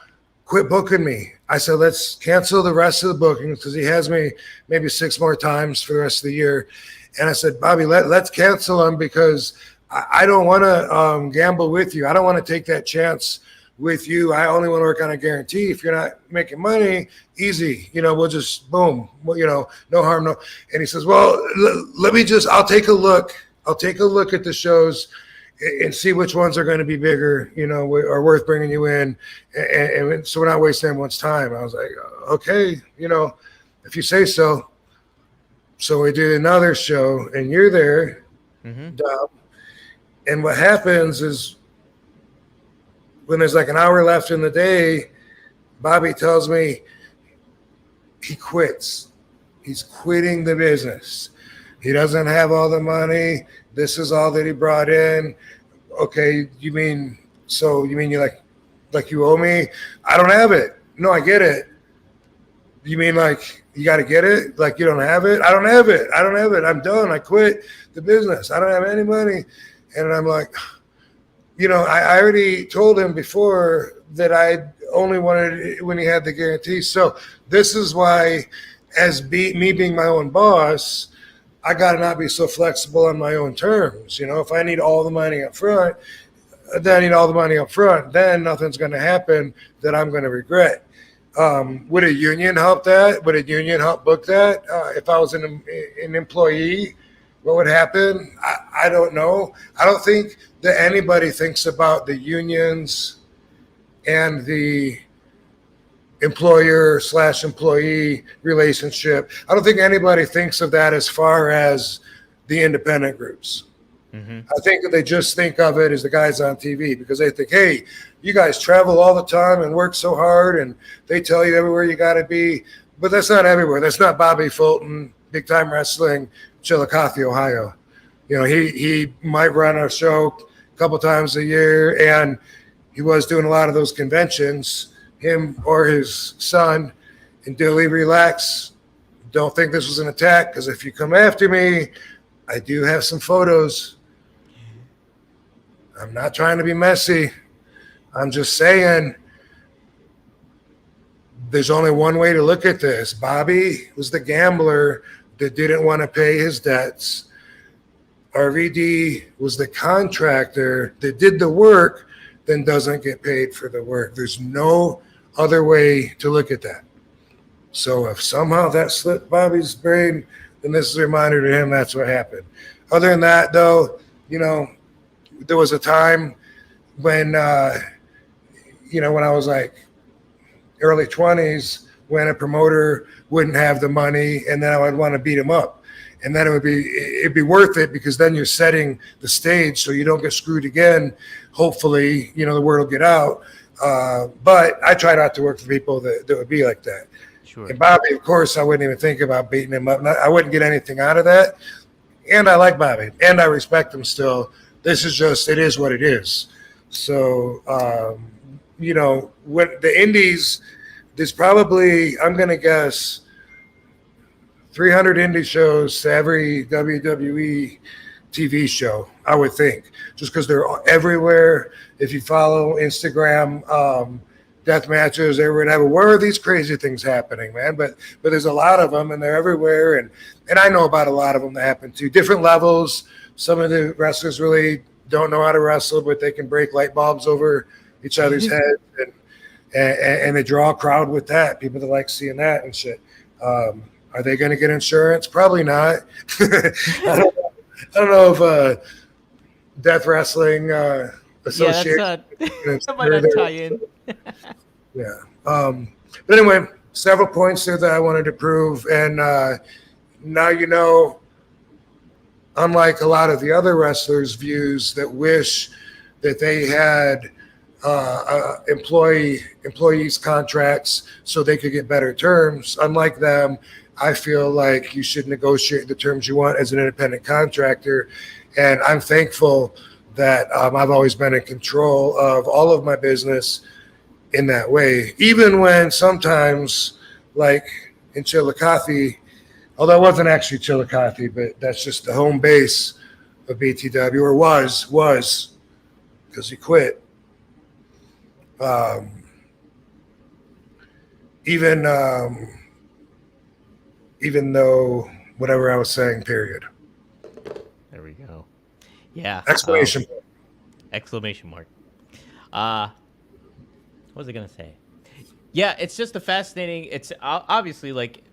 Quit booking me. I said, let's cancel the rest of the bookings because he has me maybe 6 more times for the rest of the year. And I said, Bobby, let's cancel them because I don't want to gamble with you. I don't want to take that chance with you. I only want to work on a guarantee. If you're not making money, easy. We'll just boom. Well, no harm, no. And he says, well, I'll take a look. I'll take a look at the shows and see which ones are going to be bigger, are worth bringing you in. And so we're not wasting everyone's time. I was like, okay, if you say so. So we did another show and you're there. And what happens is when there's like an hour left in the day, Bobby tells me he quits. He's quitting the business. He doesn't have all the money. This is all that he brought in. Okay, you mean you like you owe me? I don't have it. No, I get it. You mean like you got to get it? Like you don't have it? I don't have it. I don't have it. I'm done. I quit the business. I don't have any money. And I'm like, I already told him before that I only wanted it when he had the guarantee. So this is why, me being my own boss, I got to not be so flexible on my own terms. If I need all the money up front, then I need all the money up front. Then nothing's going to happen that I'm going to regret. Would a union help that? Would a union help book that? If I was an employee, what would happen? I don't know. I don't think that anybody thinks about the unions and the employer/employee relationship. I don't think anybody thinks of that as far as the independent groups. I think that they just think of it as the guys on TV, because they think, hey, you guys travel all the time and work so hard, and they tell you everywhere you got to be. But that's not everywhere. That's not Bobby Fulton, Big Time Wrestling, Chillicothe, Ohio. He might run a show a couple times a year, and he was doing a lot of those conventions, him or his son. And Dilly, relax. Don't think this was an attack, because if you come after me, I do have some photos. I'm not trying to be messy. I'm just saying there's only one way to look at this. Bobby was the gambler that didn't want to pay his debts. RVD was the contractor that did the work, then doesn't get paid for the work. There's no other way to look at that. So if somehow that slipped Bobby's brain, then this is a reminder to him that's what happened. Other than that, though, there was a time when, when I was like early 20s, when a promoter wouldn't have the money, and then I would want to beat him up. And then it'd be worth it, because then you're setting the stage so you don't get screwed again. Hopefully, the word will get out. But I try not to work for people that would be like that. Sure. And Bobby, of course, I wouldn't even think about beating him up. I wouldn't get anything out of that. And I like Bobby, and I respect him still. This is just, it is what it is. So, when the indies, there's probably, I'm going to guess, 300 indie shows to every WWE TV show, I would think, just because they're everywhere. If you follow Instagram, death matches, whatever, where are these crazy things happening, man? But there's a lot of them, and they're everywhere. And I know about a lot of them that happen too. Different levels. Some of the wrestlers really don't know how to wrestle, but they can break light bulbs over each other's heads, and they draw a crowd with that. People that like seeing that and shit. Are they going to get insurance? Probably not. I don't know if Death Wrestling Association. That might not tie in. Yeah. But anyway, several points there that I wanted to prove, and now unlike a lot of the other wrestlers' views that wish that they had employees' contracts so they could get better terms, unlike them, I feel like you should negotiate the terms you want as an independent contractor. And I'm thankful that I've always been in control of all of my business in that way, even when sometimes, like in Chillicothe, although it wasn't actually Chillicothe, but that's just the home base of BTW, or was because he quit. Even though whatever I was saying, period. There we go. Yeah. Exclamation mark. Exclamation mark. What was I going to say? Yeah, it's just a fascinating, it's obviously like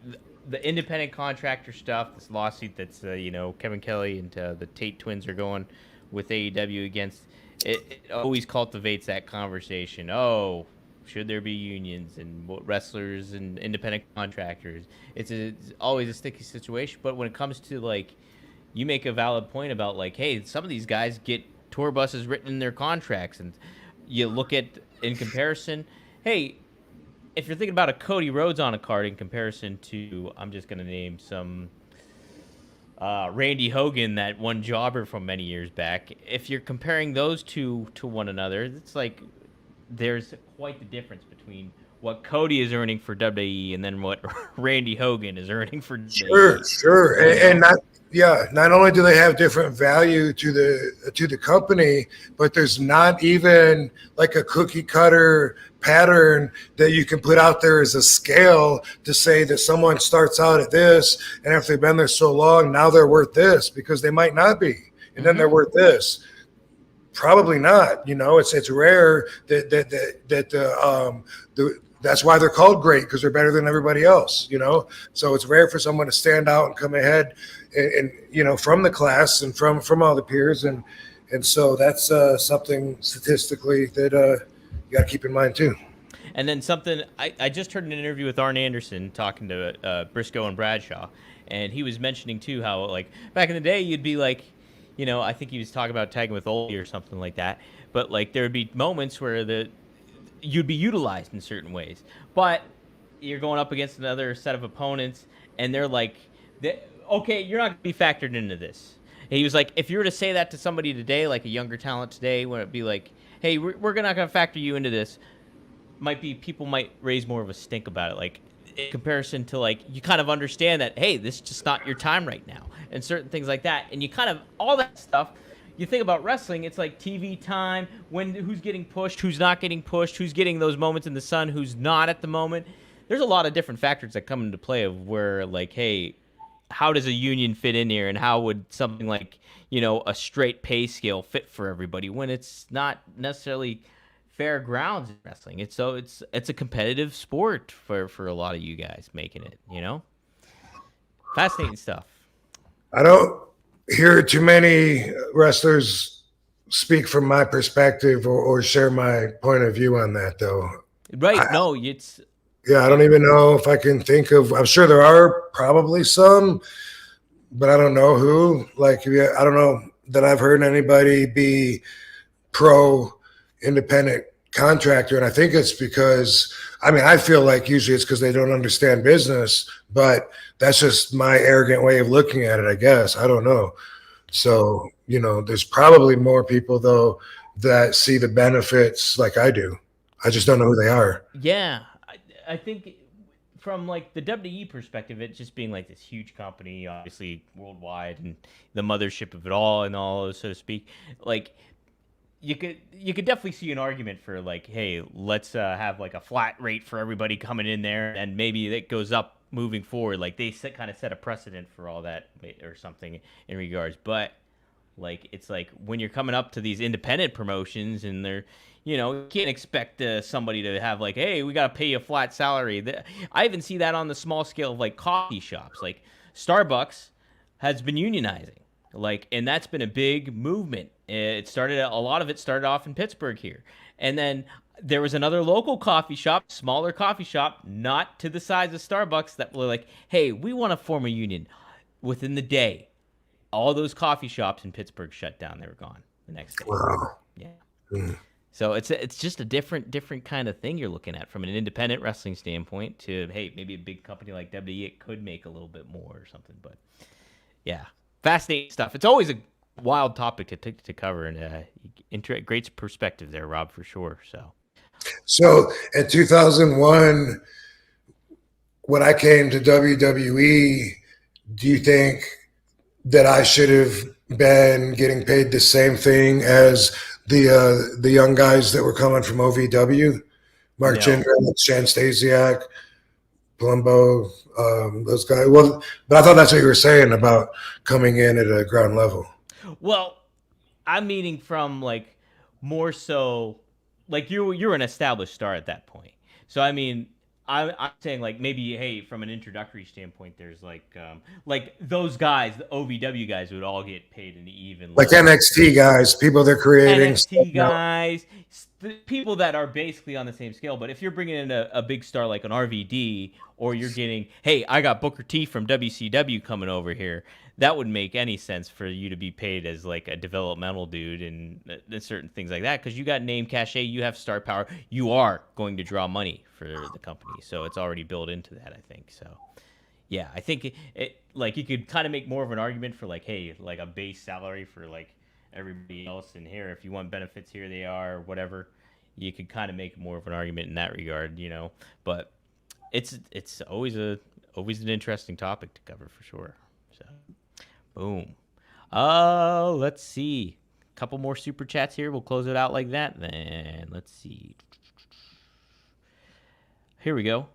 the independent contractor stuff, this lawsuit that's, Kevin Kelly and the Tate twins are going with AEW against, it always cultivates that conversation. Oh, should there be unions and wrestlers and independent contractors? It's always a sticky situation. But when it comes to, like, you make a valid point about, like, hey, some of these guys get tour buses written in their contracts, and you look at, in comparison, hey, if you're thinking about a Cody Rhodes on a card in comparison to, I'm just going to name some Randy Hogan, that one jobber from many years back. If you're comparing those two to one another, it's like there's quite the difference between what Cody is earning for WWE and then what Randy Hogan is earning for WWE. Sure. And not only do they have different value to the company, but there's not even like a cookie cutter pattern that you can put out there as a scale to say that someone starts out at this, and if they've been there so long, now they're worth this, because they might not be, and then they're worth this. Probably not. It's rare that's why they're called great, because they're better than everybody else. So it's rare for someone to stand out and come ahead and from the class and from all the peers, and so that's something statistically that you got to keep in mind too. And then something I just heard an interview with Arn Anderson talking to Briscoe and Bradshaw, and he was mentioning too how like back in the day you'd be like, I think he was talking about tagging with Oldie or something like that. But like there would be moments where you'd be utilized in certain ways, but you're going up against another set of opponents, and they're like, okay, you're not going to be factored into this. And he was like, if you were to say that to somebody today, like a younger talent today, where it'd be like, hey, we're not going to factor you into this, people might raise more of a stink about it. Like in comparison to like, you kind of understand that, hey, this is just not your time right now, and certain things like that. And you kind of, all that stuff, you think about wrestling, it's like TV time, who's getting pushed, who's not getting pushed, who's getting those moments in the sun, who's not at the moment. There's a lot of different factors that come into play of where like, hey, how does a union fit in here, and how would something like, a straight pay scale fit for everybody when it's not necessarily fair grounds in wrestling. It's a competitive sport for a lot of you guys making it, Fascinating stuff. I don't hear too many wrestlers speak from my perspective or share my point of view on that, though. Right. I don't even know if I can think of, I'm sure there are probably some, but I don't know who. Like, I don't know that I've heard anybody be pro independent contractor. And I think it's because, I feel like usually it's because they don't understand business, but that's just my arrogant way of looking at it, I guess. I don't know. So, there's probably more people, though, that see the benefits like I do. I just don't know who they are. Yeah. I think from like the WWE perspective, it just being like this huge company, obviously worldwide, and the mothership of it all, and all, so to speak, like you could definitely see an argument for like, hey, let's have like a flat rate for everybody coming in there, and maybe it goes up moving forward. Like they kind of set a precedent for all that or something in regards. But like it's like when you're coming up to these independent promotions, and they're, you can't expect somebody to have like, hey, we got to pay you a flat salary. I even see that on the small scale of like coffee shops. Like Starbucks has been unionizing, like, and that's been a big movement. A lot of it started off in Pittsburgh here. And then there was another local coffee shop, smaller coffee shop, not to the size of Starbucks, that were like, hey, we want to form a union. Within the day, all those coffee shops in Pittsburgh shut down. They were gone the next day. Wow. Yeah. So it's just a different kind of thing you're looking at from an independent wrestling standpoint to, hey, maybe a big company like WWE, it could make a little bit more or something. But yeah, fascinating stuff. It's always a wild topic to cover, and great perspective there, Rob, for sure. So in 2001, when I came to WWE, do you think that I should have been getting paid the same thing as the young guys that were coming from OVW? Mark Jindrak, Shan Stasiak, Palumbo, those guys. Well, but I thought that's what you were saying about coming in at a ground level. Well, I'm meaning from like more so like you're an established star at that point. So I'm saying like maybe, hey, from an introductory standpoint, there's like those guys, the OVW guys, would all get paid an even like NXT guys, people they're creating. NXT guys, people that are basically on the same scale. But if you're bringing in a big star like an RVD, or you're getting, hey, I got Booker T from WCW coming over here, that wouldn't make any sense for you to be paid as like a developmental dude and certain things like that, because you got name cachet, you have star power, you are going to draw money for the company, so it's already built into that, I think. So yeah, I think it like you could kind of make more of an argument for like, hey, like a base salary for like everybody else, and here, if you want benefits, here they are, whatever. you could kind of make more of an argument in that regard, you know. But it's always an interesting topic to cover for sure. So, boom. Let's see. A couple more super chats here. We'll close it out like that. Then let's see. Here we go.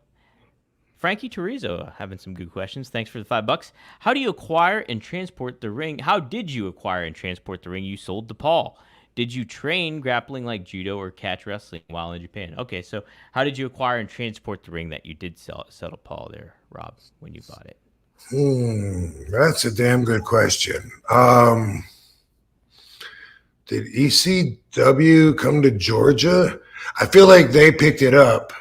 Frankie Terrizzo having some good questions. Thanks for the $5. How do you acquire and transport the ring? How did you acquire and transport the ring you sold to Paul? Did you train grappling like judo or catch wrestling while in Japan? Okay, so how did you acquire and transport the ring that you did sell to Paul there, Rob, when you bought it? That's a damn good question. Did ECW come to Georgia? I feel like they picked it up,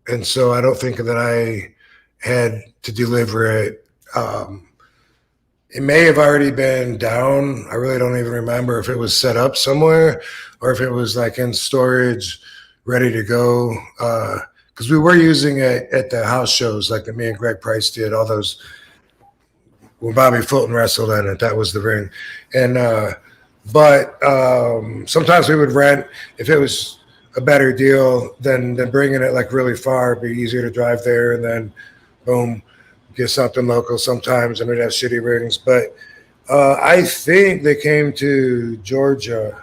and so I don't think that I had to deliver it. It may have already been down. I really don't even remember if it was set up somewhere or if it was like in storage, ready to go. Because we were using it at the house shows, like that me and Greg Price did, all those when Bobby Fulton wrestled in it. That was the ring. And but sometimes we would rent if it was a better deal than bringing it like really far. It'd be easier to drive there and then boom, get something local sometimes, and we'd have shitty rings. But I think they came to Georgia.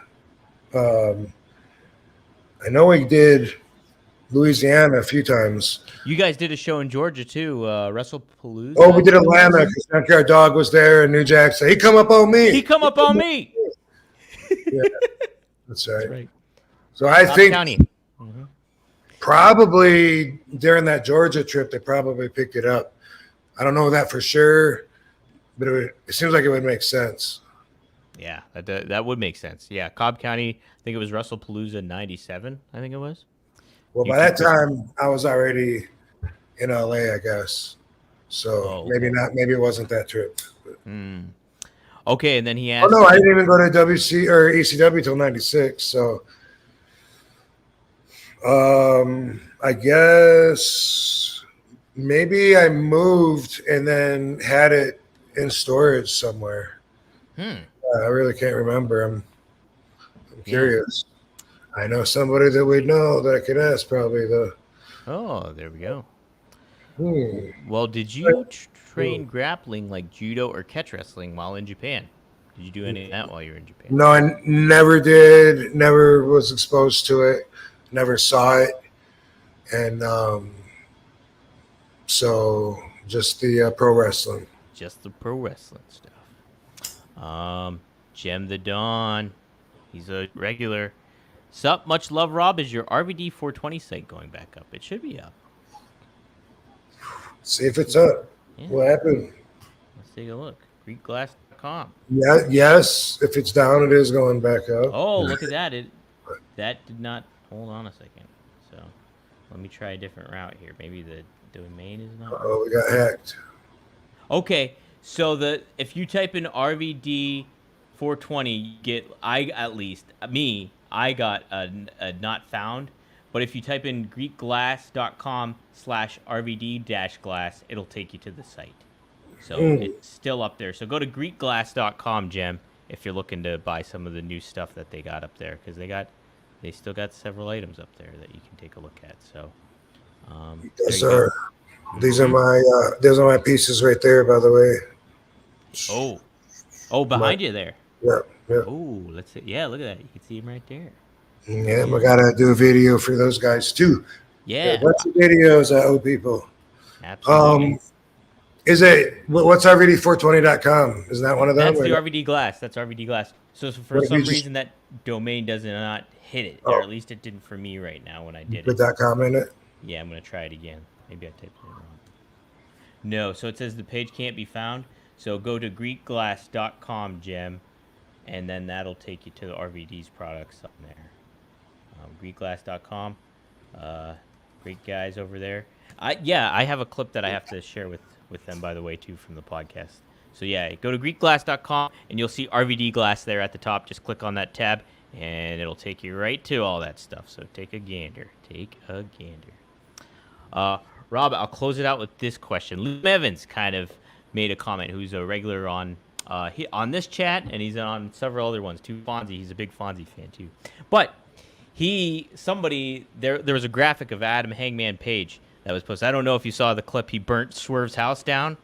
I know we did Louisiana a few times. You guys did a show in Georgia too, WrestlePalooza. Oh, we did Atlanta because Junkyard Dog was there, and New Jack said, "He come up on me. He come up on me." Yeah, that's right. That's right. So I Cobb think County. probably during that Georgia trip, they probably picked it up. I don't know that for sure, but it seems like it would make sense. Yeah, that would make sense. Yeah, Cobb County. I think it was WrestlePalooza '97. I think it was. Well, by that time, I was already in LA, I guess. So maybe not. Maybe it wasn't that trip. Okay, and then he asked. Oh no, I didn't even go to WC or ECW till '96. So, I guess maybe I moved and then had it in storage somewhere. I really can't remember. I'm curious. I know somebody that we know that I could ask probably though. Oh, there we go. Well, did you train grappling like judo or catch wrestling while in Japan? Did you do any of that while you were in Japan? No, I never did. Never was exposed to it. Never saw it. And so just the pro wrestling. Just the pro wrestling stuff. Gem the Dawn. He's a regular. Sup, much love, Rob. Is your RVD 420 site going back up? It should be up. See if it's up. Yeah. What happened? Let's take a look. GreekGlass.com. Yeah, yes. If it's down, it is going back up. Oh, look at that. That did not. Hold on a second. So let me try a different route here. Maybe the domain is not. Oh, we got hacked. Okay, so if you type in RVD 420, you get I got a not found. But if you type in GreekGlass.com/RVD-glass, it'll take you to the site. So it's still up there. So go to GreekGlass.com, Gem, if you're looking to buy some of the new stuff that they got up there, because they still got several items up there that you can take a look at. So Yes, sir. These are my pieces right there, by the way. Oh, behind you there. Yeah. Oh, let's see. Yeah, look at that. You can see them right there. Yeah, we gotta do a video for those guys too. Yeah. A bunch of videos I owe people. Absolutely. Is it what's RVD420.com? Isn't that one of them? That's the RVD Glass. That's RVD Glass. So for some reason that domain does not hit it, or at least it didn't for me right now when I did Put it. .com in it. Yeah, I'm gonna try it again. Maybe I typed it wrong. No, so it says the page can't be found. So go to GreekGlass.com, Gem, and then that'll take you to the RVD's products on there. GreekGlass.com. Great guys over there. I have a clip that I have to share with them, by the way, too, from the podcast. So yeah, go to GreekGlass.com and you'll see RVD Glass there at the top. Just click on that tab and it'll take you right to all that stuff. So take a gander. Rob, I'll close it out with this question. Liam Evans kind of made a comment, who's a regular on this chat, and he's on several other ones too. Fonzie, he's a big Fonzie fan too. But there was a graphic of Adam Hangman Page that was posted. I don't know if you saw the clip. He burnt Swerve's house down.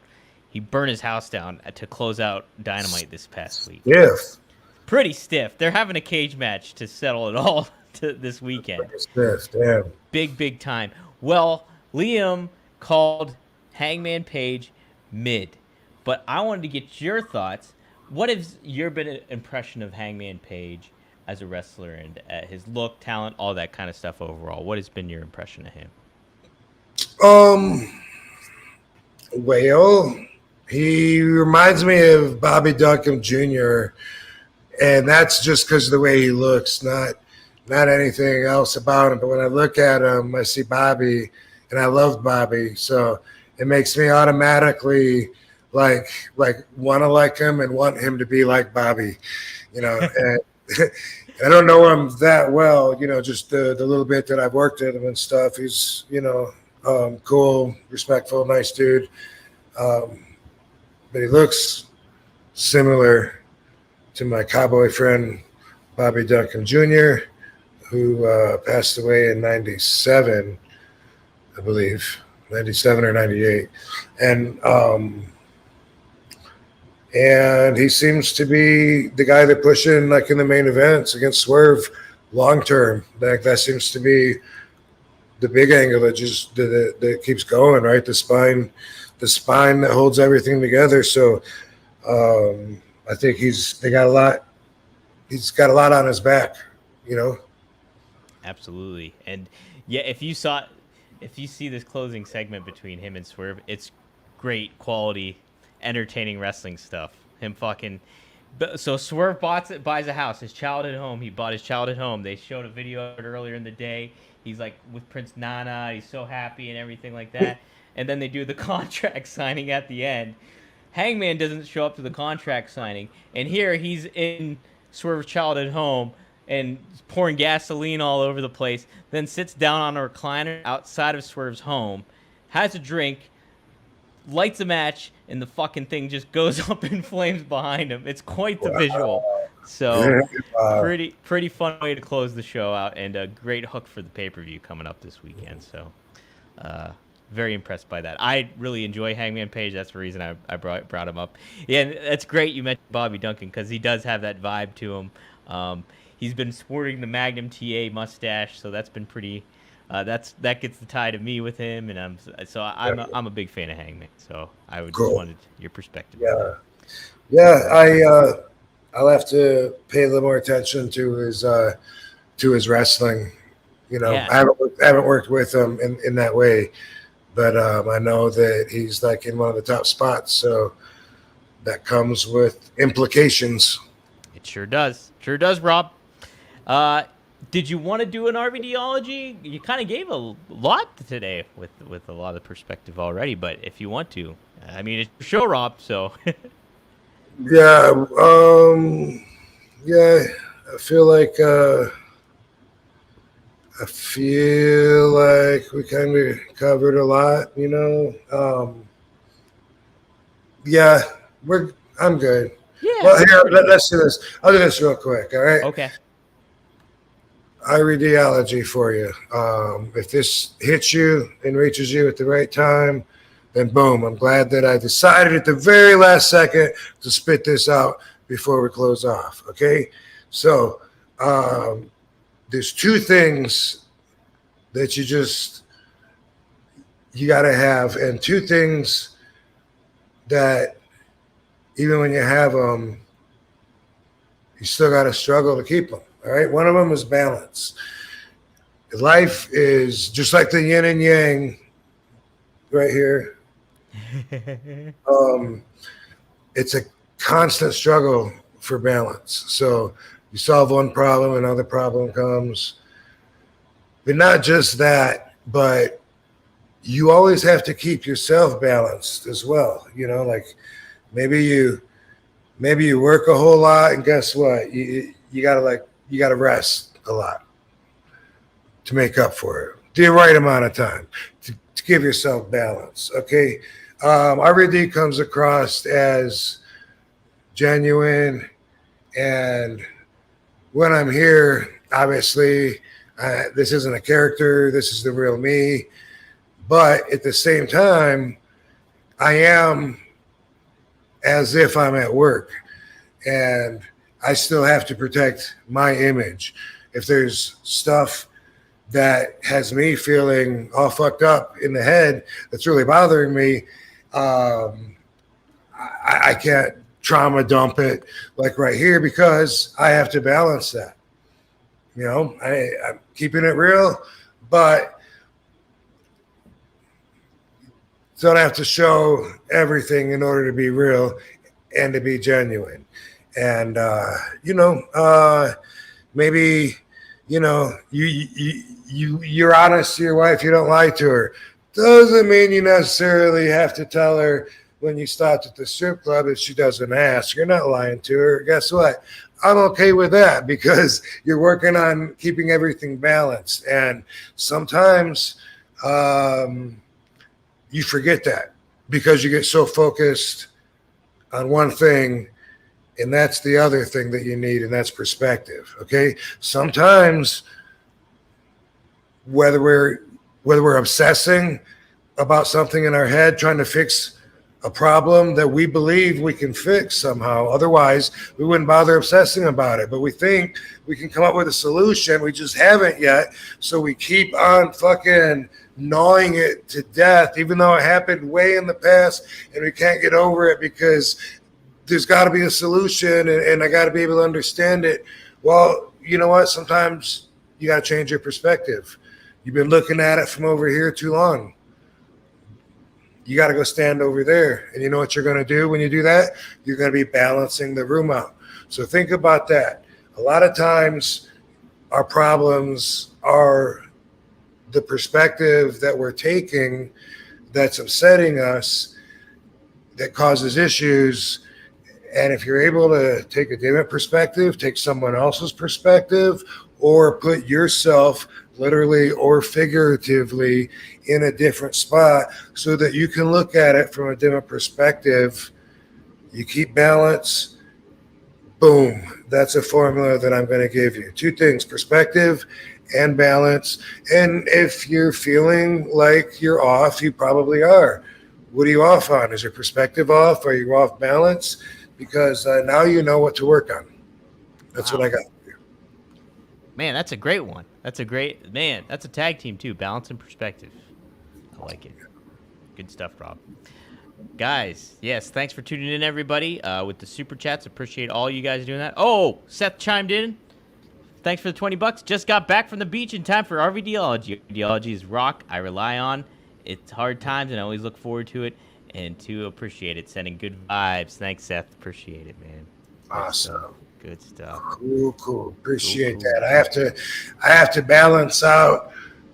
He burned his house down to close out Dynamite this past week. Yes. Pretty stiff. They're having a cage match to settle it all this weekend. Stiff, damn. Big time. Well, Liam called Hangman Page mid, but I wanted to get your thoughts. What has your impression of Hangman Page as a wrestler and his look, talent, all that kind of stuff overall? What has been your impression of him? Well, he reminds me of Bobby Duncan Jr., and that's just because of the way he looks, not anything else about him. But when I look at him, I see Bobby, and I love Bobby, so it makes me automatically like want to like him and want him to be like Bobby, you know. And I don't know him that well, you know, just the little bit that I've worked with him and stuff. He's, you know, cool, respectful, nice dude. But he looks similar to my cowboy friend, Bobby Duncan Jr., who passed away in 97, I believe, 97 or 98. And he seems to be the guy they're pushing, like in the main events against Swerve long term. That seems to be the big angle that keeps going, right? The spine that holds everything together. So I think he's got a lot on his back, you know. Absolutely. And yeah, if you see this closing segment between him and Swerve, it's great quality, entertaining wrestling stuff. So Swerve buys a house, his childhood home. He bought his childhood home. They showed a video of it earlier in the day. He's like with Prince Nana. He's so happy and everything like that. And then they do the contract signing at the end. Hangman doesn't show up to the contract signing. And here he's in Swerve's childhood home and pouring gasoline all over the place, then sits down on a recliner outside of Swerve's home, has a drink, lights a match, and the fucking thing just goes up in flames behind him. It's quite the visual. So pretty fun way to close the show out, and a great hook for the pay-per-view coming up this weekend. So very impressed by that. I really enjoy Hangman Page. That's the reason I brought him up. Yeah, and that's great you mentioned Bobby Duncan, because he does have that vibe to him. He's been sporting the Magnum TA mustache, so that's been pretty. That gets the tie to me with him, and I'm a big fan of Hangman. So I just wanted your perspective. Yeah. I'll have to pay a little more attention to his wrestling. You know, I haven't worked with him in that way, but I know that he's like in one of the top spots. So that comes with implications. It sure does. Sure does, Rob. Did you want to do an RVDology? You kind of gave a lot today with a lot of perspective already, but if you want to, I mean, it's your show, Rob, so. Yeah, I feel like we kind of covered a lot, you know. I'm good. Yeah. Well, here, let's do this. I'll do this real quick, all right? Okay. Ideology for you. If this hits you and reaches you at the right time, then boom. I'm glad that I decided at the very last second to spit this out before we close off. Okay. So there's two things that you got to have, and two things that even when you have them, you still got to struggle to keep them. All right. One of them is balance. Life is just like the yin and yang right here. It's a constant struggle for balance. So you solve one problem, another problem comes. But not just that, but you always have to keep yourself balanced as well. You know, like maybe you work a whole lot, and guess what? You gotta rest a lot to make up for it. The right amount of time to give yourself balance. Okay. RVD comes across as genuine, and when I'm here, obviously, this isn't a character. This is the real me. But at the same time, I am as if I'm at work, and I still have to protect my image. If there's stuff that has me feeling all fucked up in the head that's really bothering me, I can't trauma dump it like right here because I have to balance that. You know, I'm keeping it real, but don't have to show everything in order to be real and to be genuine. And maybe you're honest to your wife, you don't lie to her. Doesn't mean you necessarily have to tell her when you stopped at the strip club if she doesn't ask. You're not lying to her. Guess what? I'm okay with that because you're working on keeping everything balanced. And sometimes you forget that because you get so focused on one thing, and that's the other thing that you need, and that's perspective. Okay. Sometimes whether we're obsessing about something in our head, trying to fix a problem that we believe we can fix somehow. Otherwise, we wouldn't bother obsessing about it. But we think we can come up with a solution. We just haven't yet. So we keep on fucking gnawing it to death, even though it happened way in the past and we can't get over it because there's got to be a solution and I got to be able to understand it. Well, you know what? Sometimes you got to change your perspective. You've been looking at it from over here too long. You got to go stand over there. And you know what you're going to do when you do that? You're going to be balancing the room out. So think about that. A lot of times our problems are the perspective that we're taking that's upsetting us, that causes issues. And if you're able to take a different perspective, take someone else's perspective, or put yourself literally or figuratively in a different spot so that you can look at it from a different perspective, you keep balance, boom, that's a formula that I'm going to give you. Two things, perspective and balance. And if you're feeling like you're off, you probably are. What are you off on? Is your perspective off? Are you off balance? Because now you know what to work on. That's what I got. Man, that's a great one. That's a tag team too. Balance and perspective. I like it. Good stuff, Rob. Guys, yes, thanks for tuning in, everybody, with the super chats. Appreciate all you guys doing that. Oh, Seth chimed in. Thanks for the $20. Just got back from the beach in time for RV Ideology. Ideology is rock. I rely on. It's hard times, and I always look forward to it and to appreciate it. Sending good vibes. Thanks, Seth. Appreciate it, man. Awesome. Good stuff. Cool. Appreciate that. I have to balance out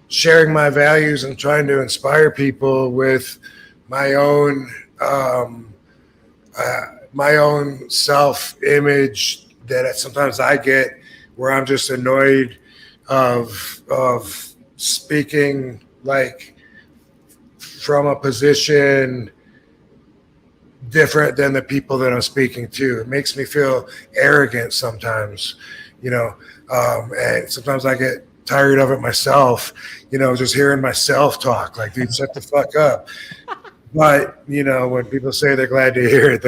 sharing my values and trying to inspire people with my own self-image that sometimes I get where I'm just annoyed of speaking like from a position different than the people that I'm speaking to. It makes me feel arrogant sometimes, and sometimes I get tired of it myself, just hearing myself talk like, dude, shut the fuck up. But, when people say they're glad to hear it,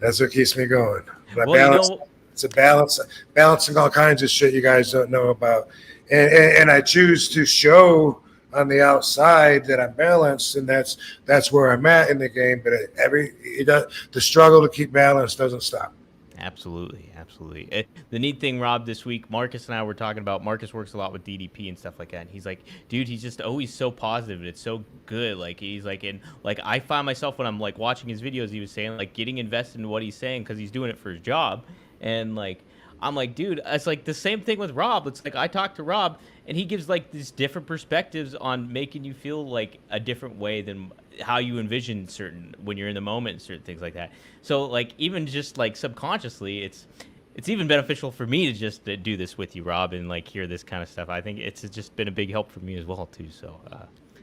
that's what keeps me going. It's a balance, balancing all kinds of shit you guys don't know about. And I choose to show on the outside that I'm balanced, and that's where I'm at in the game. But the struggle to keep balance doesn't stop. Absolutely. The neat thing, Rob, this week, Marcus and I were talking about. Marcus works a lot with DDP and stuff like that, and he's like, dude, he's just always so positive, and it's so good. Like he's like, and like I find myself when I'm like watching his videos, he was saying like getting invested in what he's saying because he's doing it for his job, and like. I'm like, dude, it's like the same thing with Rob. It's like I talk to Rob, and he gives like these different perspectives on making you feel like a different way than how you envision when you're in the moment and certain things like that. So like even just like subconsciously, it's even beneficial for me to just do this with you, Rob, and like hear this kind of stuff. I think it's just been a big help for me as well too. So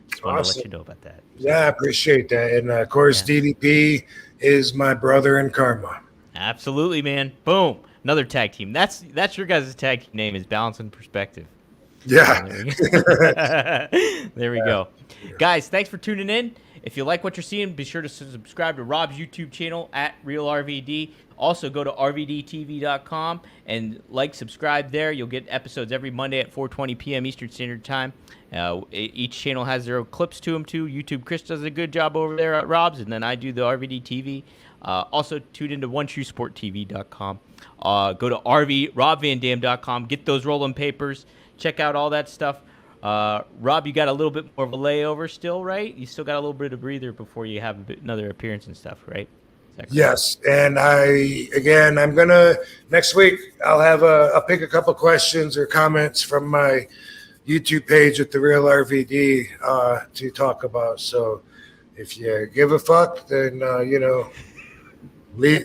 just wanted to let you know about that. Yeah, I appreciate that. And of course, DDP is my brother in karma. Absolutely, man. Boom. Another tag team. That's your guys' tag team name is Balance and Perspective. Yeah. There we go. Guys, thanks for tuning in. If you like what you're seeing, be sure to subscribe to Rob's YouTube channel at RealRVD. Also, go to rvdtv.com and subscribe there. You'll get episodes every Monday at 4:20 p.m. Eastern Standard Time. Each channel has their own clips to them, too. YouTube, Chris does a good job over there at Rob's, and then I do the RVD TV. Also, tune into OneTrueSportTV.com. Go to RobVanDam.com. Get those rolling papers. Check out all that stuff. Rob, you got a little bit more of a layover still, right? You still got a little bit of breather before you have another appearance and stuff, right? Yes, and I'm gonna next week. I'll pick a couple questions or comments from my YouTube page at the Real RVD to talk about. So if you give a fuck, then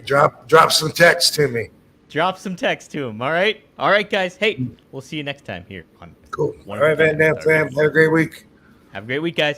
drop some text to me. Drop some text to him. All right, guys. Hey, we'll see you next time here on. Cool. All right, Van Dam fam. Have a great week. Have a great week, guys.